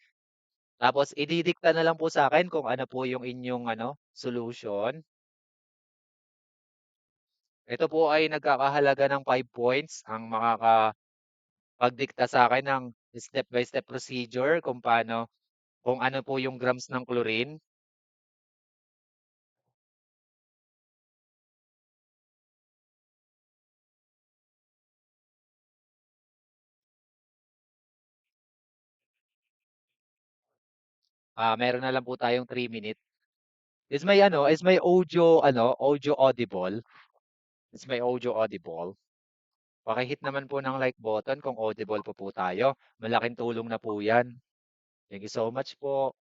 tapos ididikta na lang po sa akin kung ano po yung inyong ano, solution. Ito po ay nagkakahalaga ng 5 points ang makakapagdikta sa akin ng step-by-step procedure kung ano po yung grams ng chlorine. Meron na lang po tayong 3 minutes. Is may audio audible? Is may audio audible? Paki-hit naman po ng like button kung audible po tayo. Malaking tulong na po 'yan. Thank you so much po.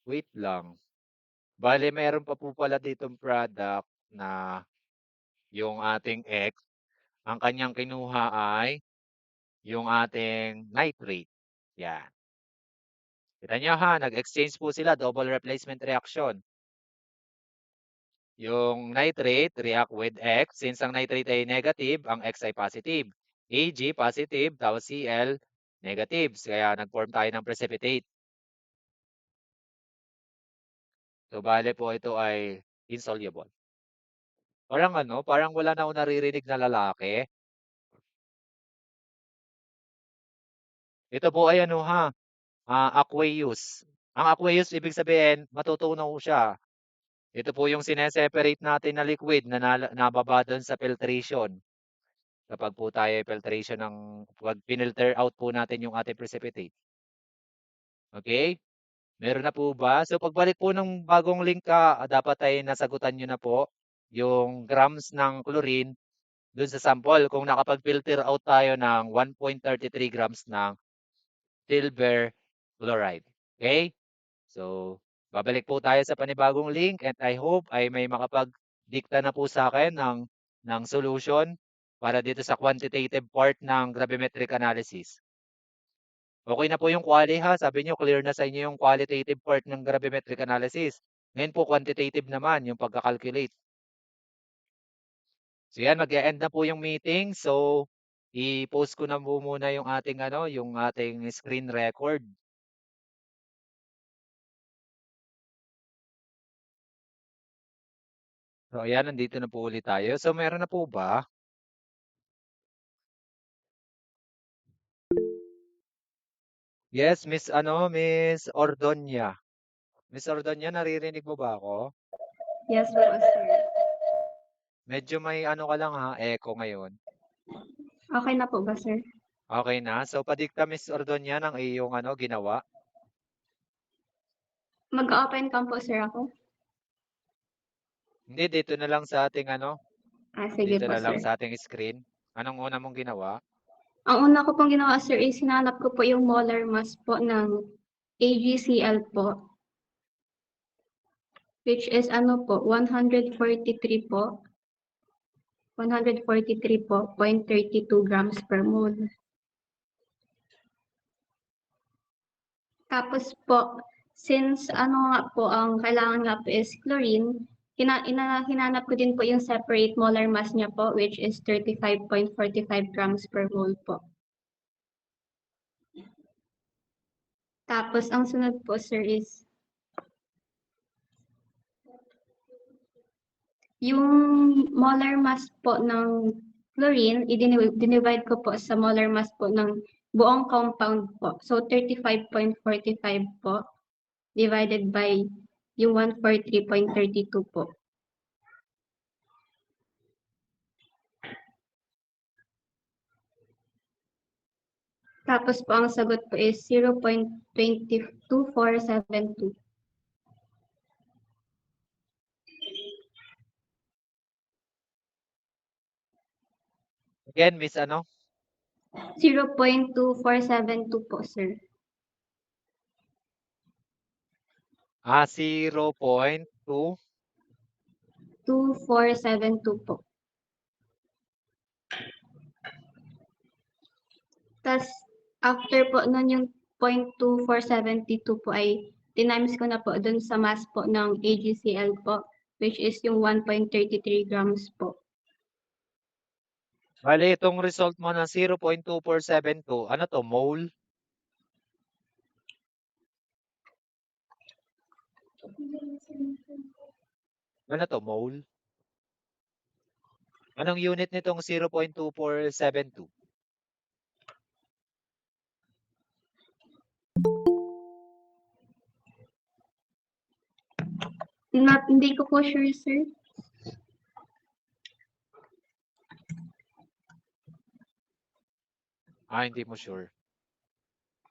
Wait lang. Bale, meron pa po pala ditong product na yung ating X, ang kanyang kinuha ay yung ating nitrate. Yan. Kita nyo ha, nag-exchange po sila, double replacement reaction. Yung nitrate react with X, since ang nitrate ay negative, ang X ay positive. Ag positive, tapos Cl negative. Kaya nag-form tayo ng precipitate. So, bale po ito ay insoluble. Parang wala na ako naririnig na lalaki. Ito po ay aqueous. Ang aqueous, ibig sabihin, matutunaw siya. Ito po yung sineseparate natin na liquid na nababa doon sa filtration. Kapag po tayo filtration pag pinilter out po natin yung ating precipitate. Okay? Meron na po ba? So pagbalik po ng bagong link dapat ay nasagutan nyo na po yung grams ng chlorine dun sa sample kung nakapag-filter out tayo ng 1.33 grams ng silver chloride. Okay? So, babalik po tayo sa panibagong link and I hope ay may makapag-dikta na po sa akin ng solution para dito sa quantitative part ng gravimetric analysis. Okay na po yung quali ha. Sabi niyo clear na sa inyo yung qualitative part ng gravimetric analysis. Ngayon po quantitative naman yung pagka-calculate. So yan, mag-e-end na po yung meeting. So, i-post ko na po muna yung ating yung ating screen record. So ayan, nandito na po ulit tayo. So meron na po ba? Yes, Miss Miss Ordonia. Miss Ordonia, naririnig mo ba ako? Yes po, sir. Medyo may ka lang ha, echo ngayon. Okay na po ba, sir? Okay na. So padikta Miss Ordonia ng iyong ginawa. Mag-open cam po, sir, ako? Hindi, dito na lang sa ating Sige dito po, na lang sir. sa ating screen. Anong una mong ginawa? Ang una ko pong ginawa, sir, is hinanap ko po yung molar mass po ng AgCl po, which is po, 143 po. 143 po, 0.32 grams per mole. Tapos po, since nga po, ang kailangan nga po is chlorine, hinanap ko din po yung separate molar mass niya po, which is 35.45 grams per mole po. Tapos, ang sunod po, sir, is yung molar mass po ng chlorine, i-divide ko po sa molar mass po ng buong compound po. So, 35.45 po, divided by yung 143.32 po. Tapos po, ang sagot po is 0.22472. Again, Miss 0.2472 po, sir. 0.2. 2472 po. Tapos, after po nun yung 0.2472 po ay tinimes ko na po dun sa mass po ng AgCl po, which is yung 1.33 grams po. Bale, itong result mo na 0.2472, ano to, mole? Ano to, mole? Anong unit nitong 0.2472? Hindi ko po sure, sir. Hindi mo sure.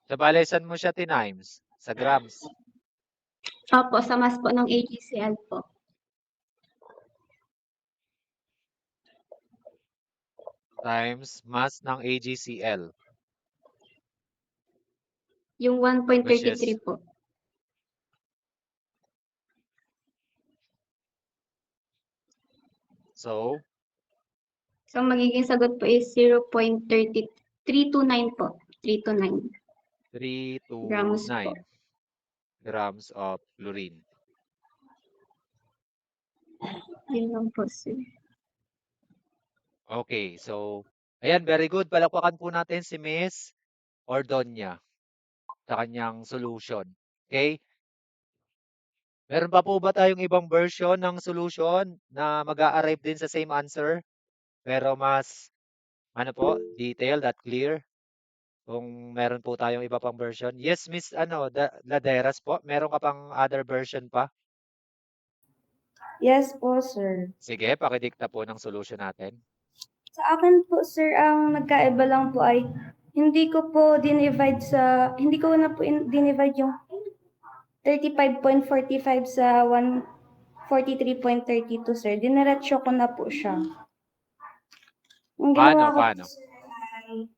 Sa bale, saan mo siya tinimes? Sa grams? Opo, sa mass po ng AgCl po. Times mass ng AgCl. Yung 1.33 po. So, magiging sagot po is 0.329 po. 329 grams po. 329 grams of chlorine. Yun lang po, sir. Okay, so, ayan, very good. Palakpakan po natin si Miss Ordonia sa kanyang solution. Okay? Meron pa po ba tayong ibang version ng solution na mag-a-arrive din sa same answer? Pero mas, detailed at clear? Kung meron po tayong iba pang version. Yes, Miss Laderas po. Meron ka pang other version pa? Yes po, sir. Sige, pakidikta po ng solution natin. Sa akin po, sir, ang nagkaiba lang po ay hindi ko na po dinivide yung 35.45 sa 43.32, sir. Dineretso ko na po siya. Ang Paano, ginawa ko po, paano? sir, ay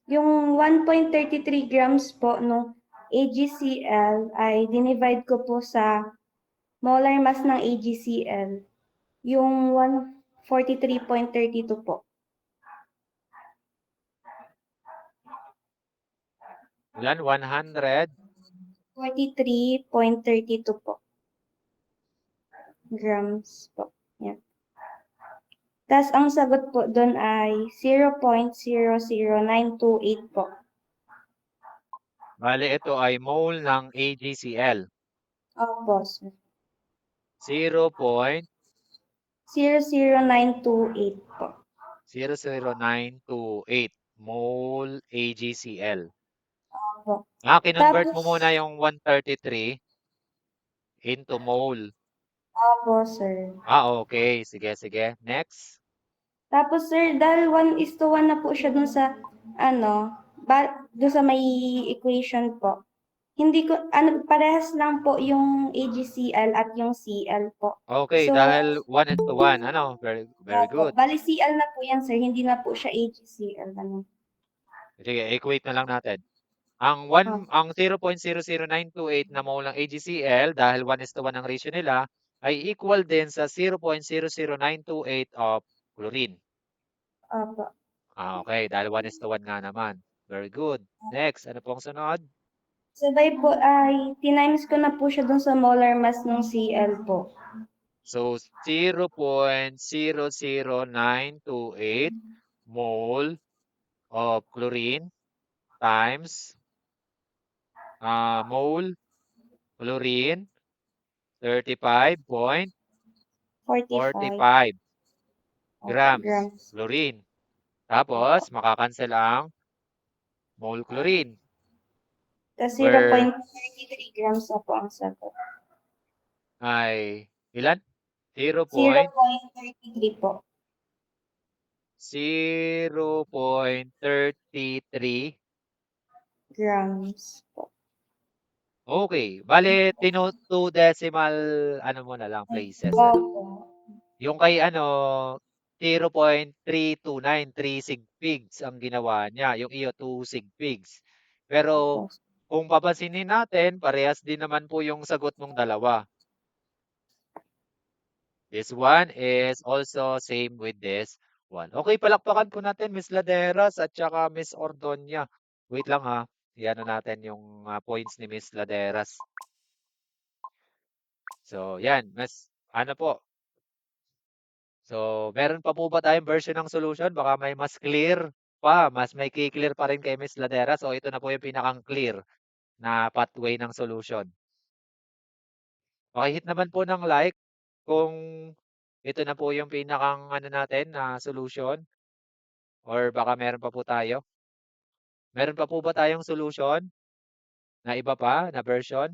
yung 1.33 grams po no AGCL ay dinivide ko po sa molar mass ng AGCL. Yung 143.32 po. Ilan? 100? 43.32 po. Grams po. Yan. Tas ang sagot po doon ay 0.00928 po. Bale, ito ay mole ng AGCL. Opo, sir. 0.00928 00928 po. mole AGCL. Opo. Kinonvert mo Tapos, muna yung 133 into mole. opo, sir. Okay. Sige, sige. Next. Tapos, sir, dahil 1:1 na po siya dun sa, dun sa may equation po. Hindi ko, parehas lang po yung AGCL at yung CL po. Okay, So, dahil 1:1. Ano? Very, very opo, good. bali CL na po yan, sir. Hindi na po siya AGCL. Sige, equate na lang natin. Ang 0.00928 na mole ng AGCL, dahil 1:1 ang ratio nila, ay equal din sa 0.00928 of chlorine. Opo. Okay, dahil 1:1 nga naman. Very good. Next, ano pong sunod? Sabay po ay tinimes ko na po siya dun sa molar mass ng CL po. So, 0.00928 mole of chlorine times mole chlorine 35.45 grams grams. chlorine. Tapos, makakancel ang mole chlorine. Tas Where 0.33 grams na po ang sagot. ay ilan? 0.33 po. 0.33 Grams po. Okay. Bale, 2 decimal mo na lang places. Opo. Yung kay 0.329, 3 sig figs ang ginawa niya. Yung iyo, 2 sig figs. Pero, Opo. kung papansinin natin, parehas din naman po yung sagot mong dalawa. This one is also same with this one. Okay, palakpakan po natin Miss Laderas at saka Miss Ordonia. Wait lang ha. Iano natin yung points ni Miss Laderas. So, yan. Po. So, meron pa po ba tayong version ng solution? Baka may mas clear pa. Mas may clear pa rin kay Miss Laderas. So, ito na po yung pinakang clear na pathway ng solution. Okay, hit naman po ng like kung ito na po yung pinakang natin na solution. Or baka meron pa po tayo. Meron pa po ba tayong solution na iba pa na version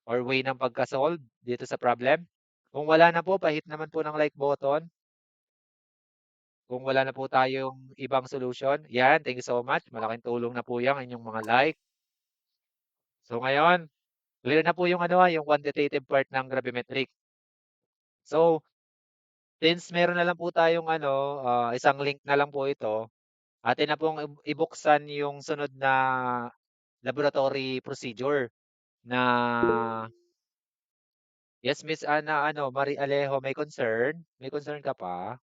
or way ng pagka-solve dito sa problem? Kung wala na po, pahit naman po ng like button. Kung wala na po tayong ibang solution. Yan, thank you so much. Malaking tulong na po yan inyong mga like. So ngayon, clear na po yung yung quantitative part ng gravimetric. So, since meron na lang po tayong isang link na lang po ito, atin na pong ibuksan yung sunod na laboratory procedure na yes, Miss Ana, Marie Alejo, may concern? May concern ka pa?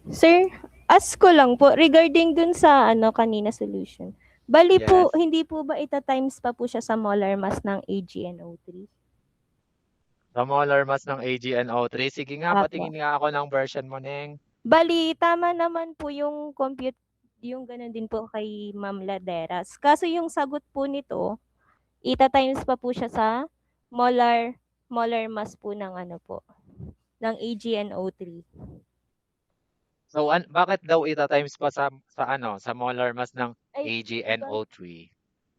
Sir, ask ko lang po regarding dun sa kanina solution. Bali po, Yes. hindi po ba ita-times pa po siya sa molar mass ng AgNO3? Sa molar mass ng AgNO3. Sige nga, Apo. patingin nga ako ng version mo, Neng. Bali, tama naman po yung compute, yung ganun din po kay Ma'am Laderas. Kaso yung sagot po nito, ita-times pa po siya sa molar mass po ng ng AgNO3. So, bakit daw ita-times pa sa molar mass ng Ay, AgNO3?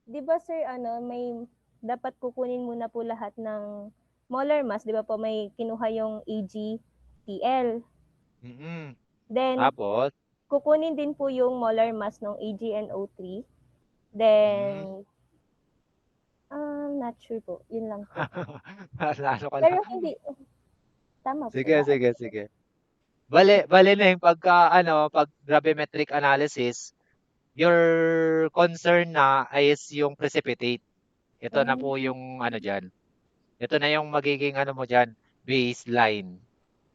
Di ba sir, may dapat kukunin muna po lahat ng molar mass, di ba po may kinuha yung AgTL. Then, Tapos, kukunin din po yung molar mass ng AgNO3. Then, not sure po. Yun lang po. naalala ko Pero lang. hindi, Tama po Sige, ba? sige, sige. Bale Neng, pag gravimetric analysis, your concern na is yung precipitate. Ito na po yung ano diyan. Ito na yung magiging ano mo diyan, baseline.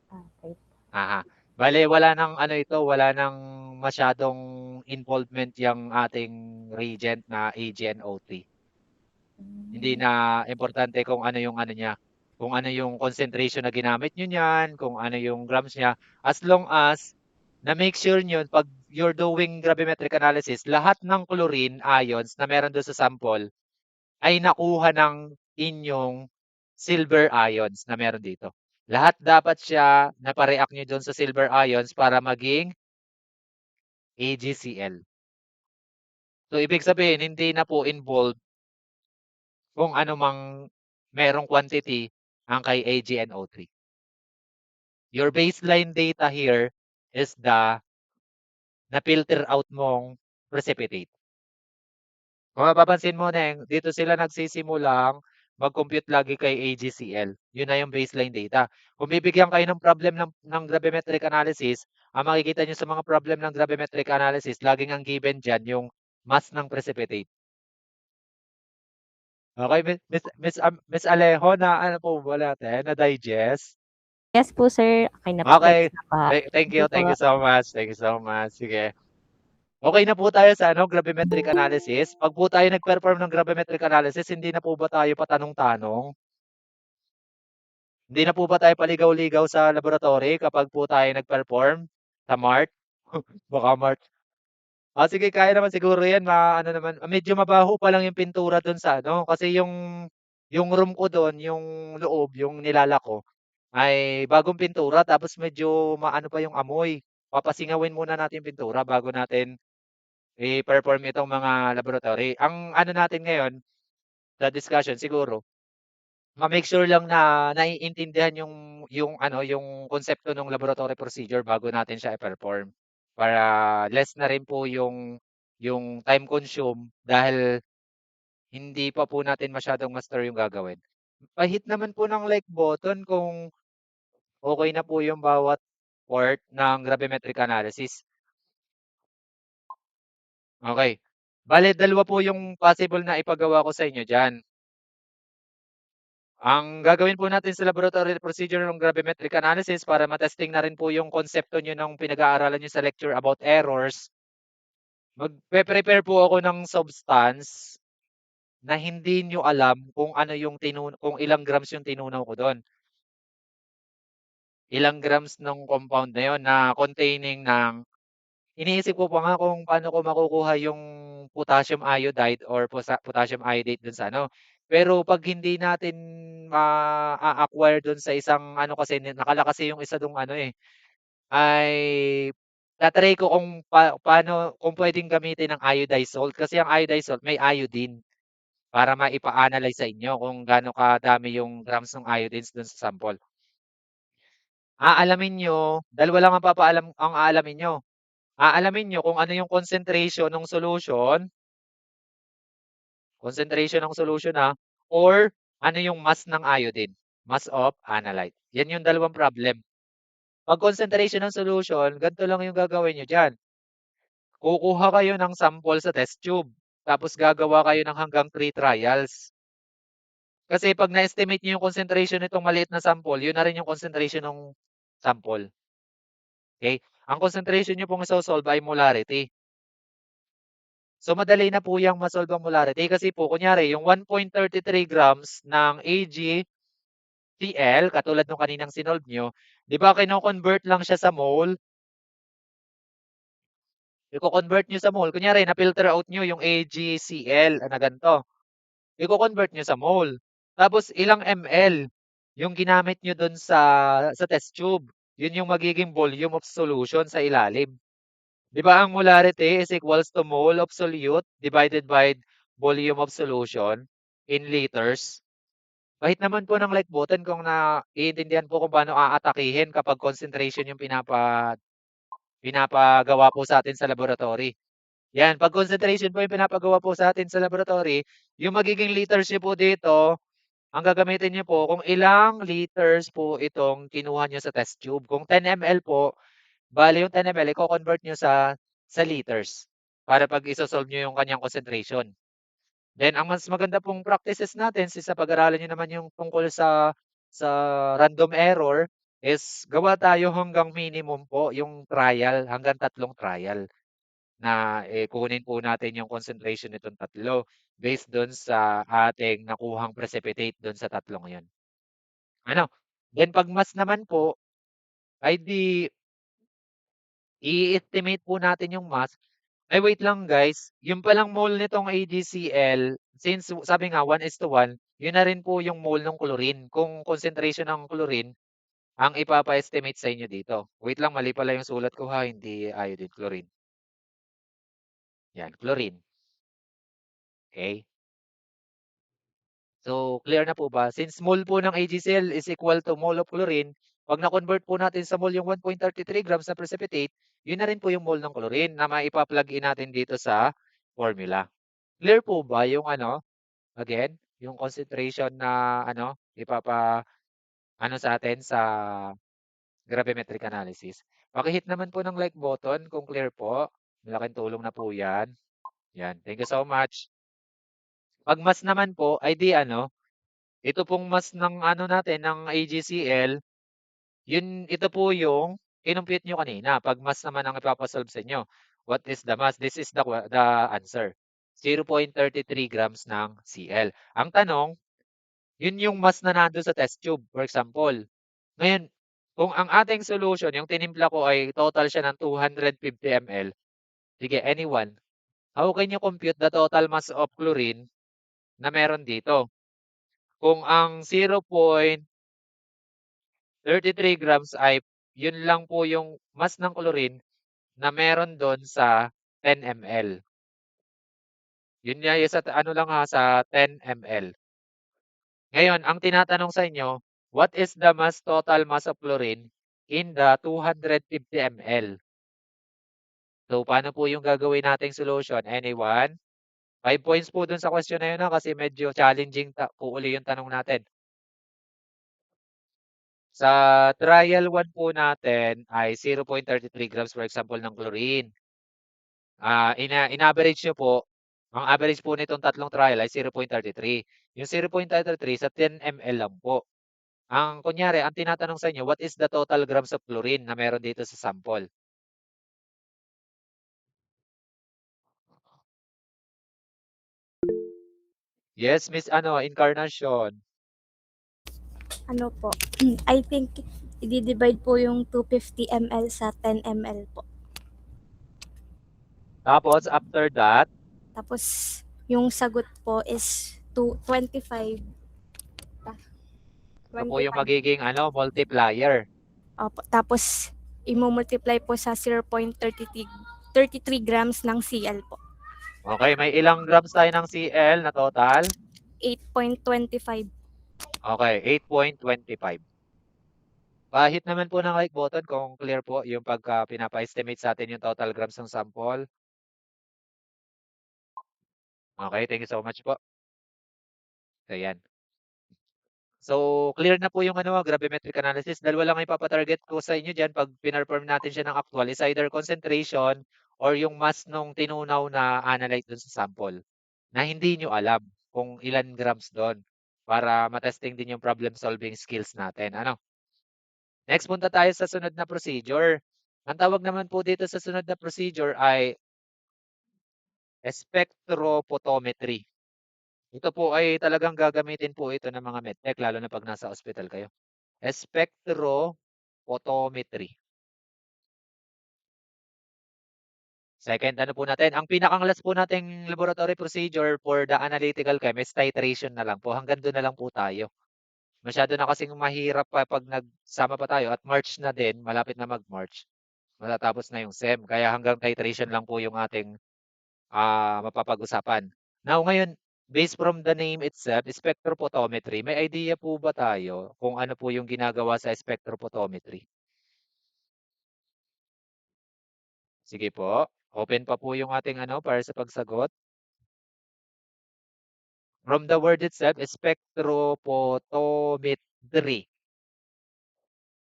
Okay. Aha. Bale wala nang ano ito, wala nang masyadong involvement yung ating reagent na AgNO3. Hindi na importante kung ano yung ano niya, kung ano yung concentration na ginamit niyo niyan, kung ano yung grams niya, as long as na-make sure niyo pag you're doing gravimetric analysis, lahat ng chlorine ions na meron doon sa sample ay nakuha ng inyong silver ions na meron dito. Lahat dapat siya napa-react niyo doon sa silver ions para maging AgCl. So, ibig sabihin, hindi na po involved kung ano mang merong quantity ang kay AgNO3. Your baseline data here is the na-filter out mong precipitate. Kung mapapansin mo, Neng, dito sila nagsisimulang mag-compute lagi kay AgCl. Yun na yung baseline data. Kung bibigyan kayo ng problem ng gravimetric analysis, ang makikita nyo sa mga problem ng gravimetric analysis, laging ang given dyan yung mass ng precipitate. Okay, Miss Alejo, na ano po ba natin? Na-digest? Yes po, sir. Okay na po. Okay. Gets na po. Thank Sige you. Thank po. you so much. Thank you so much. Sige. Okay na po tayo sa ano, gravimetric analysis. Pag po tayo nag-perform ng gravimetric analysis, hindi na po ba tayo patanong-tanong? Hindi na po ba tayo paligaw-ligaw sa laboratory kapag po tayo nag-perform sa MART? Baka MART. Sige, kaya naman siguro yan. Ano naman, medyo mabaho pa lang yung pintura doon sa ano. Kasi yung room ko doon, yung loob, yung nilala ko, ay bagong pintura. Tapos medyo maano pa yung amoy. Papasingawin muna natin yung pintura bago natin i-perform itong mga laboratory. Ang ano natin ngayon, sa discussion siguro, ma-make sure lang na naiintindihan yung ano, yung konsepto ng laboratory procedure bago natin siya i-perform. Para less na rin po yung time consume dahil hindi pa po natin masyadong master yung gagawin. Pa-hit naman po ng like button kung okay na po yung bawat part ng gravimetric analysis. Okay. Bale, dalawa po yung possible na ipagawa ko sa inyo dyan. Ang gagawin po natin sa laboratory procedure ng gravimetric analysis para matesting na rin po yung konsepto nyo ng pinag-aaralan nyo sa lecture about errors, magpe-prepare po ako ng substance na hindi nyo alam kung ano yung kung ilang grams yung tinunaw ko doon. Ilang grams ng compound na yon na containing ng iniisip ko pa nga kung paano ko makukuha yung potassium iodide or potassium iodate dun sa ano. Pero pag hindi natin ma-acquire dun sa isang ano kasi nakala kasi yung isa dong ano ay tatry ko kung paano kung pwedeng gamitin ng iodized salt kasi ang iodized salt may iodine para maipa-analyze sa inyo kung gaano kadami yung grams ng iodines dun sa sample. Aalamin nyo, dalawa lang ang aalamin nyo. Aalamin nyo kung ano yung concentration ng solution or ano yung mass ng iodine, mass of analyte. Yan yung dalawang problem. Pag concentration ng solution, ganito lang yung gagawin nyo dyan. Kukuha kayo ng sample sa test tube, tapos gagawa kayo ng hanggang 3 trials. Kasi pag na-estimate nyo yung concentration nitong maliit na sample, yun na rin yung concentration ng sample. Okay? Ang concentration nyo pong isosolve ay molarity. So, madali na po yung masolve ang molarity kasi po, kunyari, yung 1.33 grams ng AgCl, katulad nung kaninang sinolve nyo, di ba kino-convert lang siya sa mole? I-convert nyo sa mole. Kunyari, na-filter out nyo yung AgCl na ganito. I-convert nyo sa mole. Tapos, ilang ml yung ginamit nyo dun sa test tube. Yun yung magiging volume of solution sa ilalim. Di ba ang molarity is equals to mole of solute divided by volume of solution in liters? Kahit naman po ng like button kung naiintindihan po kung paano aatakihin kapag concentration yung pinapagawa po sa atin sa laboratory. Yan, pag concentration po yung pinapagawa po sa atin sa laboratory, yung magiging liters nyo po dito ang gagamitin niyo po kung ilang liters po itong kinuha niyo sa test tube. Kung 10 ml po, bale yung 10 ml iko-convert niyo sa liters para 'pag iso-solve niyo yung kanyang concentration. Then ang mas maganda pong practices natin since napag-aralan niyo naman yung tungkol sa random error is gawa tayo hanggang minimum po yung trial, hanggang 3 trial na, kunin po natin yung concentration nitong 3 based dun sa ating nakuhang precipitate dun sa 3 yun. Ano, then 'pag mass naman po ay di i-estimate po natin yung mass. Ay wait lang guys, yung palang mole nitong AgCl since sabi nga 1:1, yun na rin po yung mole ng chlorine. Kung concentration ng chlorine ang ipapa-estimate sa inyo dito. Wait lang, mali pala yung sulat ko ha, hindi iodine, chlorine. Yan, chlorine. Okay. So, clear na po ba? Since mole po ng AgCl is equal to mole of chlorine, pag na-convert po natin sa mole yung 1.33 grams na precipitate, yun na rin po yung mole ng chlorine na maipa-plug in natin dito sa formula. Clear po ba yung ano, again, yung concentration na ano, ano sa atin sa gravimetric analysis? Paki-hit naman po ng like button kung clear po. Malaking tulong na po yan. Yan. Thank you so much. Pag mass naman po, ay di ano, ito pong mass ng ano natin, ng AgCl, ito po yung kinumpute nyo kanina. Pag mass naman ang ipapasolve sa inyo. What is the mass? This is the answer. 0.33 grams ng Cl. Ang tanong, yun yung mass na nandun sa test tube, for example. Ngayon, kung ang ating solution, yung tinimpla ko ay total siya ng 250 ml, sige, anyone, how can you compute the total mass of chlorine na meron dito? Kung ang 0.33 grams ay yun lang po yung mass ng chlorine na meron doon sa 10 ml. Yun nga yung sa ano lang ha, sa 10 ml. Ngayon, ang tinatanong sa inyo, what is the total mass of chlorine in the 250 ml? So, paano po yung gagawin nating solution? Anyone? 5 points po dun sa question na yun ha, kasi medyo challenging po uli yung tanong natin. Sa trial 1 po natin ay 0.33 grams for example ng chlorine. In-average nyo po, ang average po nitong tatlong trial ay 0.33. Yung 0.33 sa 10 ml lang po. Ang kunyari, ang tinatanong sa inyo, what is the total grams of chlorine na meron dito sa sample? Yes, Miss Encarnacion. Ano po, I think i-divide po yung 250 ml sa 10 ml po. Tapos, after that, Tapos, yung sagot po is 25. ito po yung magiging multiplier. Opo. Tapos, i-multiply po sa 0.33 grams ng Cl po. Okay, may ilang grams tayo ng Cl na total? 8.25. Okay, 8.25. Pahit naman po ng like button kung clear po yung pagka pinapa-estimate sa atin yung total grams ng sample. Okay, thank you so much po. Ayan. So, clear na po yung gravimetric analysis. Dalawa lang ang ipapatarget ko sa inyo dyan pag pinarform natin siya ng actual is either concentration or yung mass nung tinunaw na analyte dun sa sample na hindi nyo alam kung ilan grams doon para matesting din yung problem solving skills natin. Next, punta tayo sa sunod na procedure. Ang tawag naman po dito sa sunod na procedure ay spectrophotometry. Ito po ay talagang gagamitin po ito ng mga medtech lalo na pag nasa ospital kayo. Spectrophotometry. Second, po natin, ang pinakang-last po nating laboratory procedure for the analytical chemist, titration na lang po. Hanggang doon na lang po tayo. Masyado na kasing mahirap pa pag nagsama pa tayo at March na din, malapit na mag-March. Matatapos na yung SEM. Kaya hanggang titration lang po yung ating mapapag-usapan. Now, ngayon, based from the name itself, spectrophotometry, may idea po ba tayo kung ano po yung ginagawa sa spectrophotometry? Sige po, open pa po yung ating para sa pagsagot. From the word itself, spectrophotometry.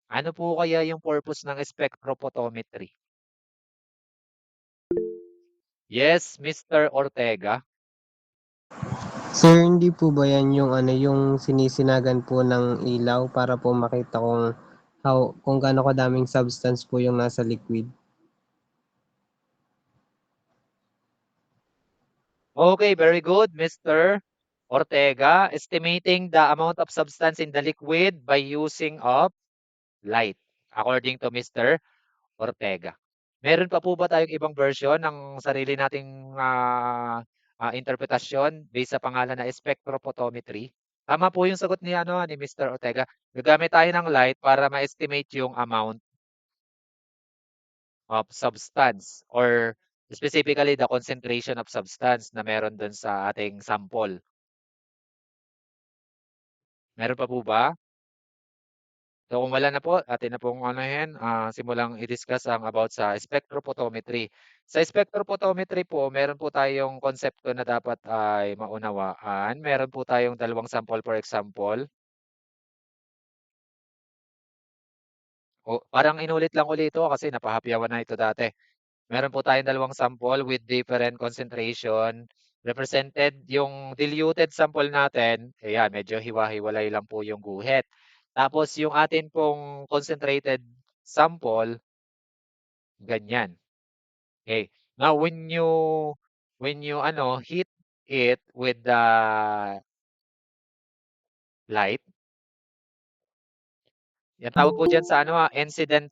Ano po kaya yung purpose ng spectrophotometry? Yes, Mr. Ortega. Sir, hindi po ba yan yung ano, yung sinisinagan po ng ilaw para po makita kung gaano kadaming substance po yung nasa liquid? Okay, very good, Mr. Ortega. Estimating the amount of substance in the liquid by using of light, according to Mr. Ortega. Meron pa po ba tayong ibang version ng sarili nating interpretasyon based sa pangalan na spectrophotometry? Tama po yung sagot ni Mr. Ortega. Gagamit tayo ng light para ma-estimate yung amount of substance or specifically the concentration of substance na meron dun sa ating sample. Meron pa po ba? So kung wala na po, atin na pong simulang i-discuss ang about sa spectrophotometry. Sa spectrophotometry po, meron po tayong konsepto na dapat ay maunawaan. Meron po tayong dalawang sample for example. O, parang inulit lang ulit ito kasi napahapyawan na ito dati. Meron po tayong dalawang sample with different concentration. Represented yung diluted sample natin, ayan, medyo hiwa-hiwalay lang po yung guhit. Tapos yung atin pong concentrated sample, ganyan. Okay. Now when you heat it with the light, yan tawag po diyan sa incident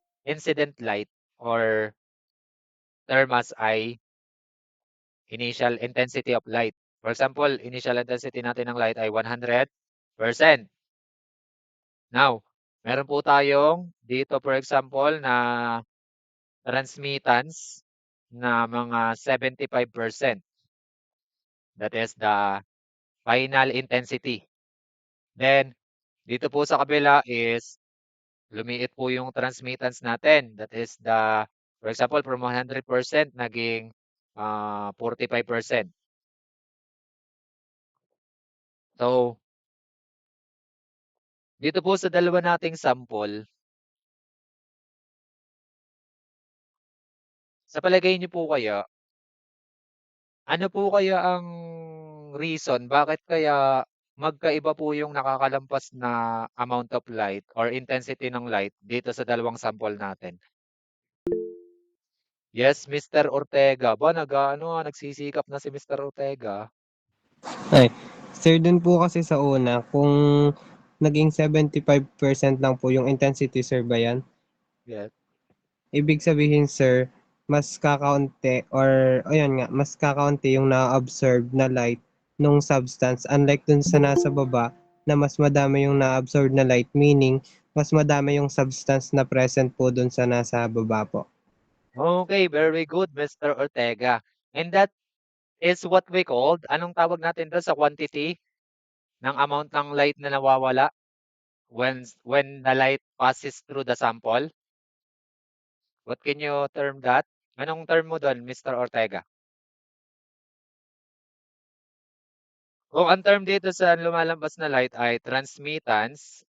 light or term as initial intensity of light. For example, initial intensity natin ng light ay 100%. Now, meron po tayong dito for example na transmittance na mga 75%. That is the final intensity. Then, dito po sa kabila is lumiit po yung transmittance natin. That is for example, from 100% naging 45%. So, dito po sa dalawa nating sample, sa palagay niyo po kaya, ano po kaya ang reason bakit kaya magkaiba po yung nakakalampas na amount of light or intensity ng light dito sa dalawang sample natin? Yes, Mr. Ortega. Ba, nagsisikap na si Mr. Ortega. Ay, sir, dun po kasi sa una, kung naging 75% lang po yung intensity, sir ba yan? Yes. Ibig sabihin, sir, mas kakaunti or ayun nga, mas kakaunti yung na-absorb na light nung substance unlike dun sa nasa baba na mas madami yung na-absorb na light, meaning mas madami yung substance na present po dun sa nasa baba po. Okay, very good, Mr. Ortega. And that is what we called, anong tawag natin doon sa quantity ng amount ng light na nawawala when the light passes through the sample? What can you term that? Anong term mo doon, Mr. Ortega? Kung ang term dito sa lumalabas na light ay transmittance,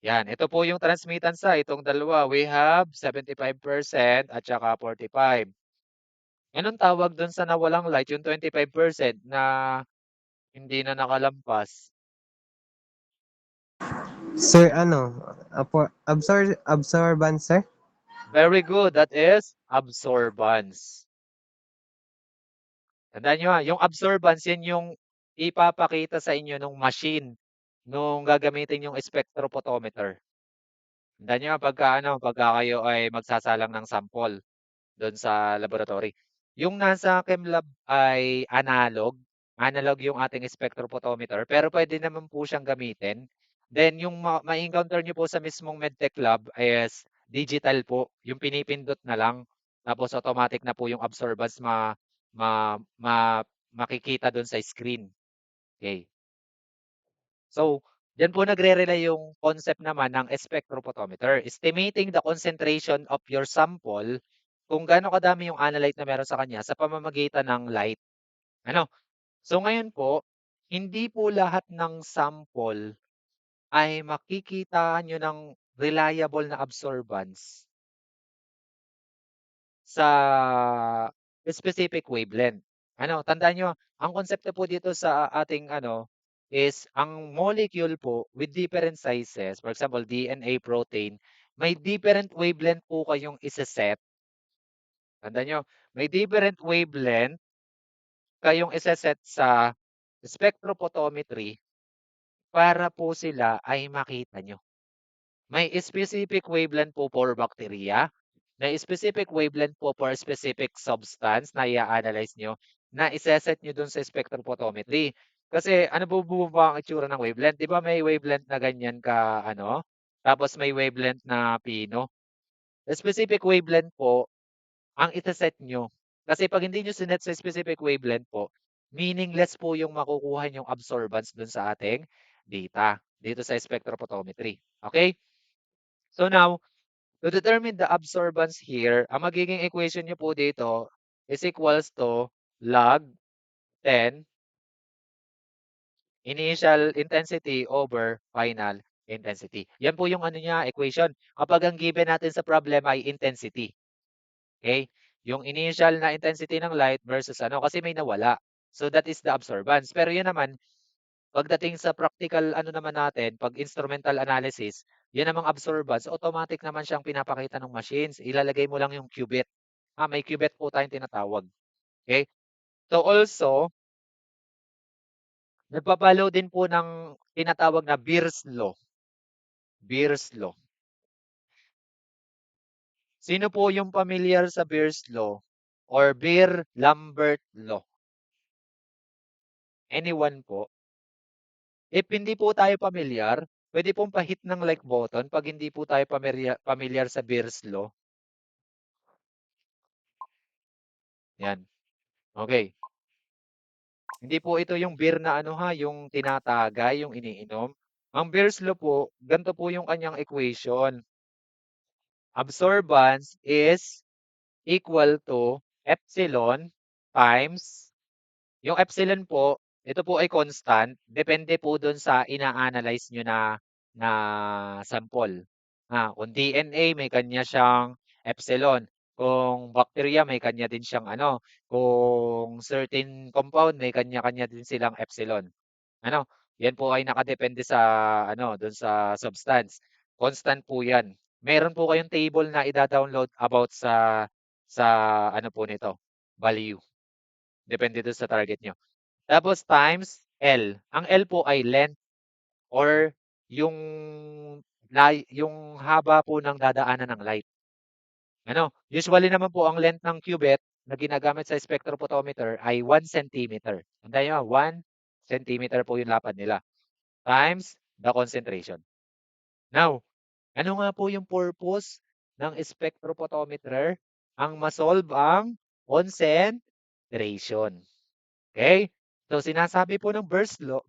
yan, ito po yung transmittance itong dalawa. We have 75% at saka 45%. Anong tawag doon sa nawalang light, yung 25% na hindi na nakalampas? Sir, absorbance, sir? Very good, that is absorbance. Tandaan nyo yung absorbance, yan yung ipapakita sa inyo nung machine nung gagamitin yung spectrophotometer. Tandaan nyo, pagka kayo ay magsasalang ng sample doon sa laboratory. Yung nasa ChemLab ay analog yung ating spectrophotometer, pero pwede naman po siyang gamitin. Then yung ma-encounter nyo po sa mismong MedTech Lab is digital po, yung pinipindot na lang, tapos automatic na po yung absorbance makikita doon sa screen. Okay. So, diyan po nagre-rely yung concept naman ng spectrophotometer. Estimating the concentration of your sample kung gaano kadami yung analyte na meron sa kanya sa pamamagitan ng light. Ano? So ngayon po, hindi po lahat ng sample ay makikita nyo ng reliable na absorbance sa specific wavelength. Tandaan nyo, ang konsepto po dito sa ating is ang molecule po with different sizes, for example, DNA, protein, may different wavelength po kayong isa-set. Tandaan nyo, may different wavelength kayong isa-set sa spectrophotometry para po sila ay makita nyo. May specific wavelength po for bacteria, may specific wavelength po for specific substance na i-analyze nyo, na iseset nyo dun sa spectrophotometry. Kasi ano po ba ang itsura ng wavelength? Di ba may wavelength na ganyan ka, tapos may wavelength na pino. The specific wavelength po, ang itaset nyo. Kasi pag hindi nyo sinet sa specific wavelength po, meaningless po yung makukuha yung absorbance dun sa ating data dito sa spectrophotometry. Okay? So now, to determine the absorbance here, ang magiging equation nyo po dito is equals to log 10 initial intensity over final intensity. Yan po yung equation. Kapag ang given natin sa problem ay intensity. Okay? Yung initial na intensity ng light versus kasi may nawala. So that is the absorbance. Pero yun naman, pagdating sa practical naman natin, pag instrumental analysis, yan namang absorbance, automatic naman siyang pinapakita ng machines. Ilalagay mo lang yung qubit. May qubit po tayong tinatawag. Okay? So also, nagpapalo din po ng tinatawag na Beer's Law. Beer's Law. Sino po yung familiar sa Beer's Law or Beer-Lambert Law? Anyone po? If hindi po tayo familiar, pwede pong pa-hit ng like button pag hindi po tayo familiar sa Beer's Law. Yan. Okay. Hindi po ito yung beer na yung tinatagay, yung iniinom. Ang Beer's Law po, ganito po yung kanyang equation. Absorbance is equal to epsilon times, yung epsilon po, ito po ay constant, depende po dun sa ina-analyze nyo na sample. Kung DNA, may kanya siyang epsilon. Kung bacteria, may kanya din siyang Kung certain compound, may kanya-kanya din silang epsilon. Yan po ay nakadepende sa dun sa substance. Constant po yan. Meron po kayong table na ida-download about sa po nito, value. Depende dun sa target nyo. Tapos times L. Ang L po ay length or yung haba po ng dadaanan ng light. Usually naman po ang length ng cubit na ginagamit sa spectrophotometer ay 1 centimeter. Tandaan nyo, 1 centimeter po yung lapad nila times the concentration. Now, ano nga po yung purpose ng spectrophotometer? Ang masolve ang concentration. Okay? So, sinasabi po ng Beer's Law,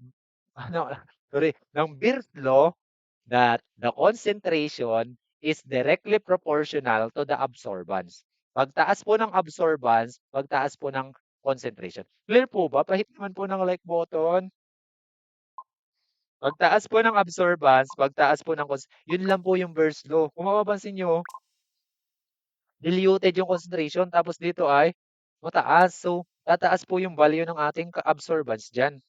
ng Beer's Law that the concentration is directly proportional to the absorbance. Pagtaas po ng absorbance, pagtaas po ng concentration. Clear po ba? Pahit naman po ng like button. Pagtaas po ng absorbance, pagtaas po ng yun lang po yung Beer's Law. Kung mapapansin nyo, diluted yung concentration, tapos dito ay mataas. So, tataas po yung value ng ating absorbance dyan.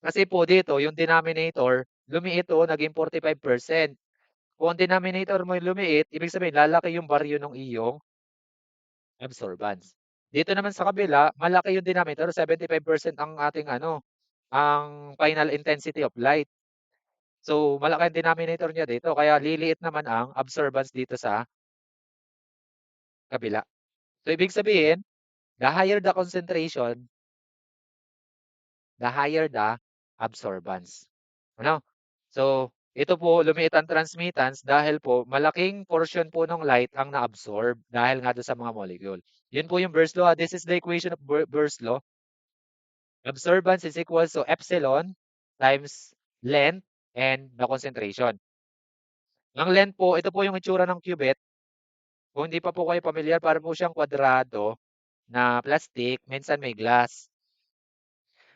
Kasi po dito, yung denominator, lumiit o naging 45%. Kung ang denominator mo lumiit, ibig sabihin, lalaki yung value ng iyong absorbance. Dito naman sa kabila, malaki yung denominator, 75% ang ating ang final intensity of light. So, malaki ang denominator niya dito, kaya liliit naman ang absorbance dito sa kabila. So, ibig sabihin, the higher the concentration, the higher the absorbance. So, ito po, lumiit ang transmittance dahil po malaking portion po ng light ang na-absorb dahil nga doon sa mga molecule. Yun po yung Beer's Law. This is the equation of Beer's Law. Absorbance is equal to epsilon times length and the concentration. Ang length po, ito po yung itsura ng cubit. Kung hindi pa po kayo familiar, para po siyang kwadrado na plastic, minsan may glass.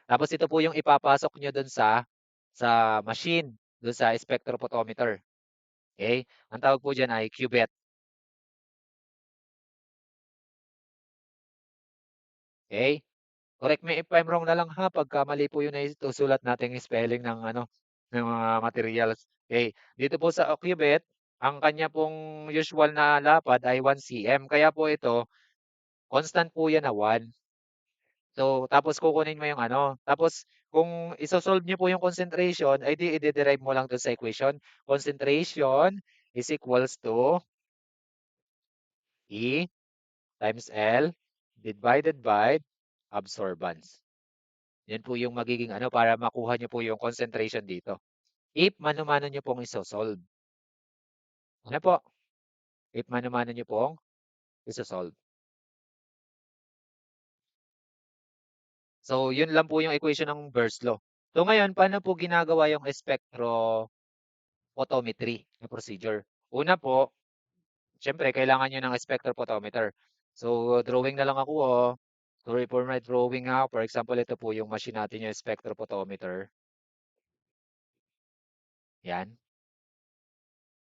Tapos ito po yung ipapasok nyo dun sa machine, dun sa spectrophotometer. Okay? Ang tawag po dyan ay cuvette. Okay? Correct me if I'm wrong na lang ha, pagka mali po yung naisusulat nating spelling ng ano, ng mga materials. Okay. Dito po sa cuvette, ang kanya pong usual na lapad ay 1 cm. Kaya po ito, constant po yan na 1. So, tapos kukunin mo yung ano. Tapos, kung isosolve nyo po yung concentration, ay di i-derive mo lang dun sa equation. Concentration is equals to E times L divided by absorbance. Yan po yung magiging ano para makuha nyo po yung concentration dito. If mano-mano nyo pong isosolve. Ano po? If mano-mano nyo pong isosolve. So, yun lang po yung equation ng Birds law. So, ngayon, paano po ginagawa yung spectrophotometry na procedure? Una po, syempre, kailangan nyo ng spectrophotometer. So, drawing na lang ako. Oh. Sorry for my drawing ha. For example, ito po yung machine natin yung spectrophotometer. Yan.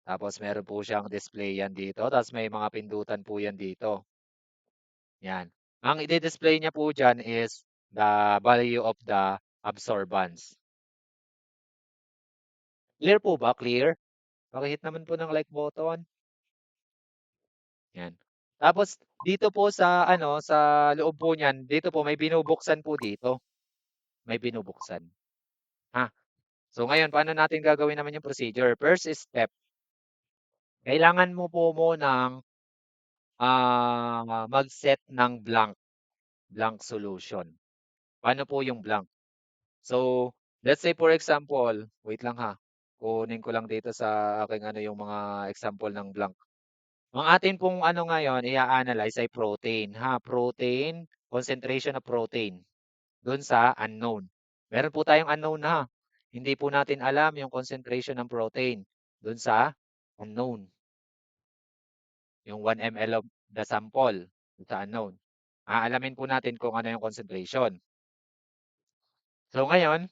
Tapos, meron po siyang display yan dito. Tapos, may mga pindutan po yan dito. Yan. Ang i-display niya po dyan is the value of the absorbance. Clear po ba? Clear? Pakihit naman po ng like button. Yan. Tapos dito po sa ano sa loob po niyan, dito po may binubuksan po dito. May binubuksan. Ha. So ngayon paano natin gagawin naman yung procedure? First step. Kailangan mo po munang mag-set ng blank solution. Paano po yung blank? So, let's say for example, wait lang ha. Kunin ko lang dito sa aking ano yung mga example ng blank. Ang atin pong ano ngayon, i-analyze ay protein. Ha? Protein, concentration of protein. Doon sa unknown. Meron po tayong unknown ha. Hindi po natin alam yung concentration ng protein. Doon sa unknown. Yung 1 ml of the sample. Doon sa unknown. Aalamin po natin kung ano yung concentration. So ngayon,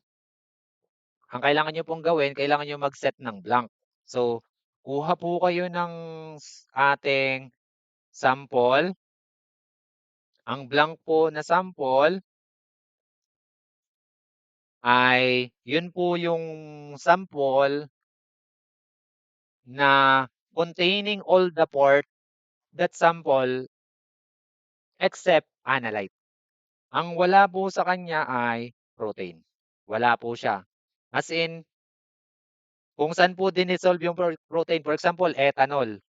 ang kailangan nyo pong gawin, kailangan nyo mag-set ng blank. So, kuha po kayo ng ating sample. Ang blank po na sample ay yun po yung sample na containing all the part that sample except analyte. Ang wala po sa kanya ay protein. Wala po siya. As in, kung saan po dinisolve yung protein, for example, ethanol.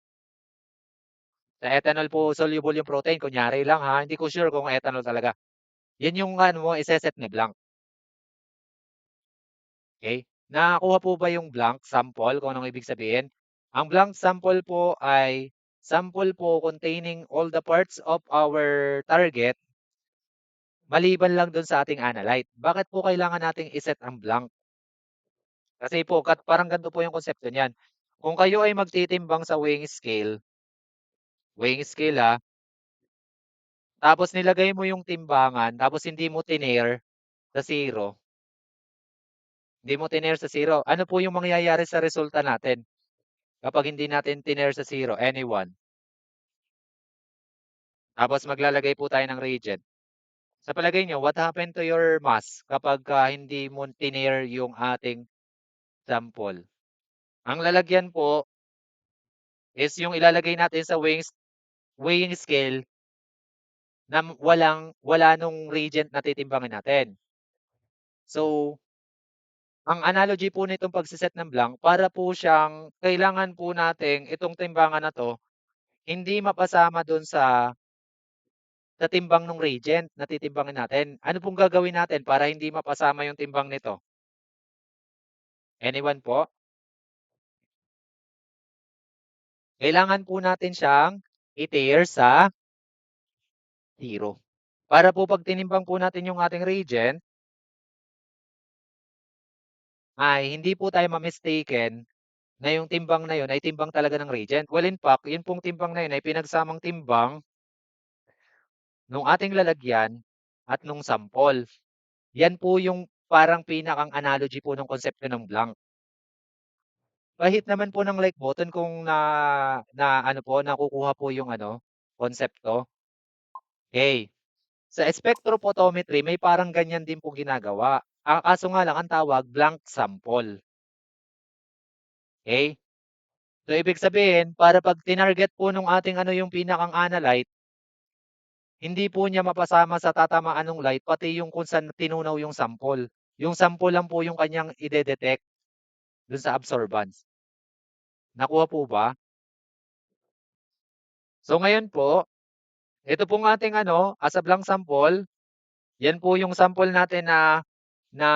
Sa ethanol po soluble yung protein. Kunyari lang ha, hindi ko sure kung ethanol talaga. Yan yung ano mo, iseset ni blank. Okay? Nakakuha po ba yung blank sample kung anong ibig sabihin? Ang blank sample po ay sample po containing all the parts of our target maliban lang dun sa ating analyte. Bakit po kailangan nating iset ang blank? Kasi po, parang ganito po yung konsepto niyan. Kung kayo ay magtitimbang sa weighing scale ha, tapos nilagay mo yung timbangan, tapos hindi mo tiner sa zero, hindi mo tiner sa zero, ano po yung mangyayari sa resulta natin? Kapag hindi natin tiner sa zero, anyone. Tapos maglalagay po tayo ng reagent. Sa palagay nyo, what happened to your mass kapag hindi mo tiner yung ating sample? Ang lalagyan po is yung ilalagay natin sa weighing scale na wala nung reagent na titimbangin natin. So, ang analogy po nitong pagsiset ng blank, para po siyang kailangan po nating itong timbangan na to, hindi mapasama doon sa timbang ng reagent na titimbangin natin. Ano pong gagawin natin para hindi mapasama yung timbang nito? Anyone po? Kailangan po natin siyang i-tear sa zero. Para po pag tinimbang po natin yung ating reagent, ay hindi po tayo ma-mistaken na yung timbang na yun ay timbang talaga ng reagent. Well, in fact, yun pong timbang na yun ay pinagsamang timbang nung ating lalagyan at nung sample. Yan po yung parang pinakang analogy po ng konsepto ng blank. Kahit naman po ng like button kung na ano po, nakukuha po yung ano, konsepto. Okay. Sa spectrophotometry, may parang ganyan din po ginagawa. Ang kaso nga lang, ang tawag, blank sample. Okay? So, ibig sabihin, para pag tinarget po nung ating ano yung pinakang analyte, hindi po niya mapasama sa tatamaan ng light, pati yung kung saan tinunaw yung sample. Yung sample lang po yung kanyang ide-detect dun sa absorbance. Nakuha po ba? So, ngayon po, ito pong ating ano, as a blank sample, yan po yung sample natin na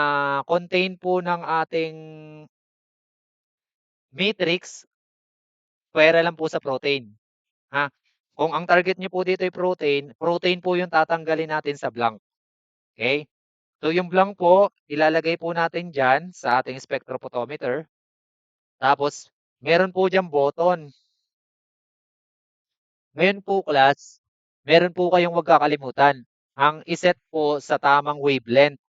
contain po ng ating matrix, pwera lang po sa protein. Ha? Kung ang target nyo po dito ay protein, protein po yung tatanggalin natin sa blank. Okay? So, yung blank po, ilalagay po natin dyan sa ating spectrophotometer. Tapos, meron po dyan button. Ngayon po, class, meron po kayong wag kakalimutan. Ang iset po sa tamang wavelength.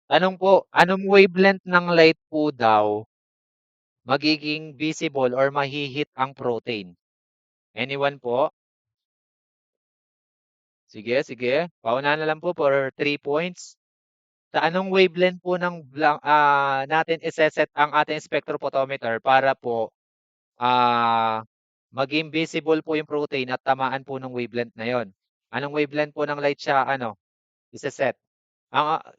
Tanong po, anong wavelength ng light po daw magiging visible or mahihit ang protein? Anyone po? Sige, sige. Paunahan na lang po for 3 points. Sa anong wavelength po ng natin iseset ang ating spectrophotometer para po maging visible po yung protein at tamaan po ng wavelength na yon. Anong wavelength po ng light siya iseset?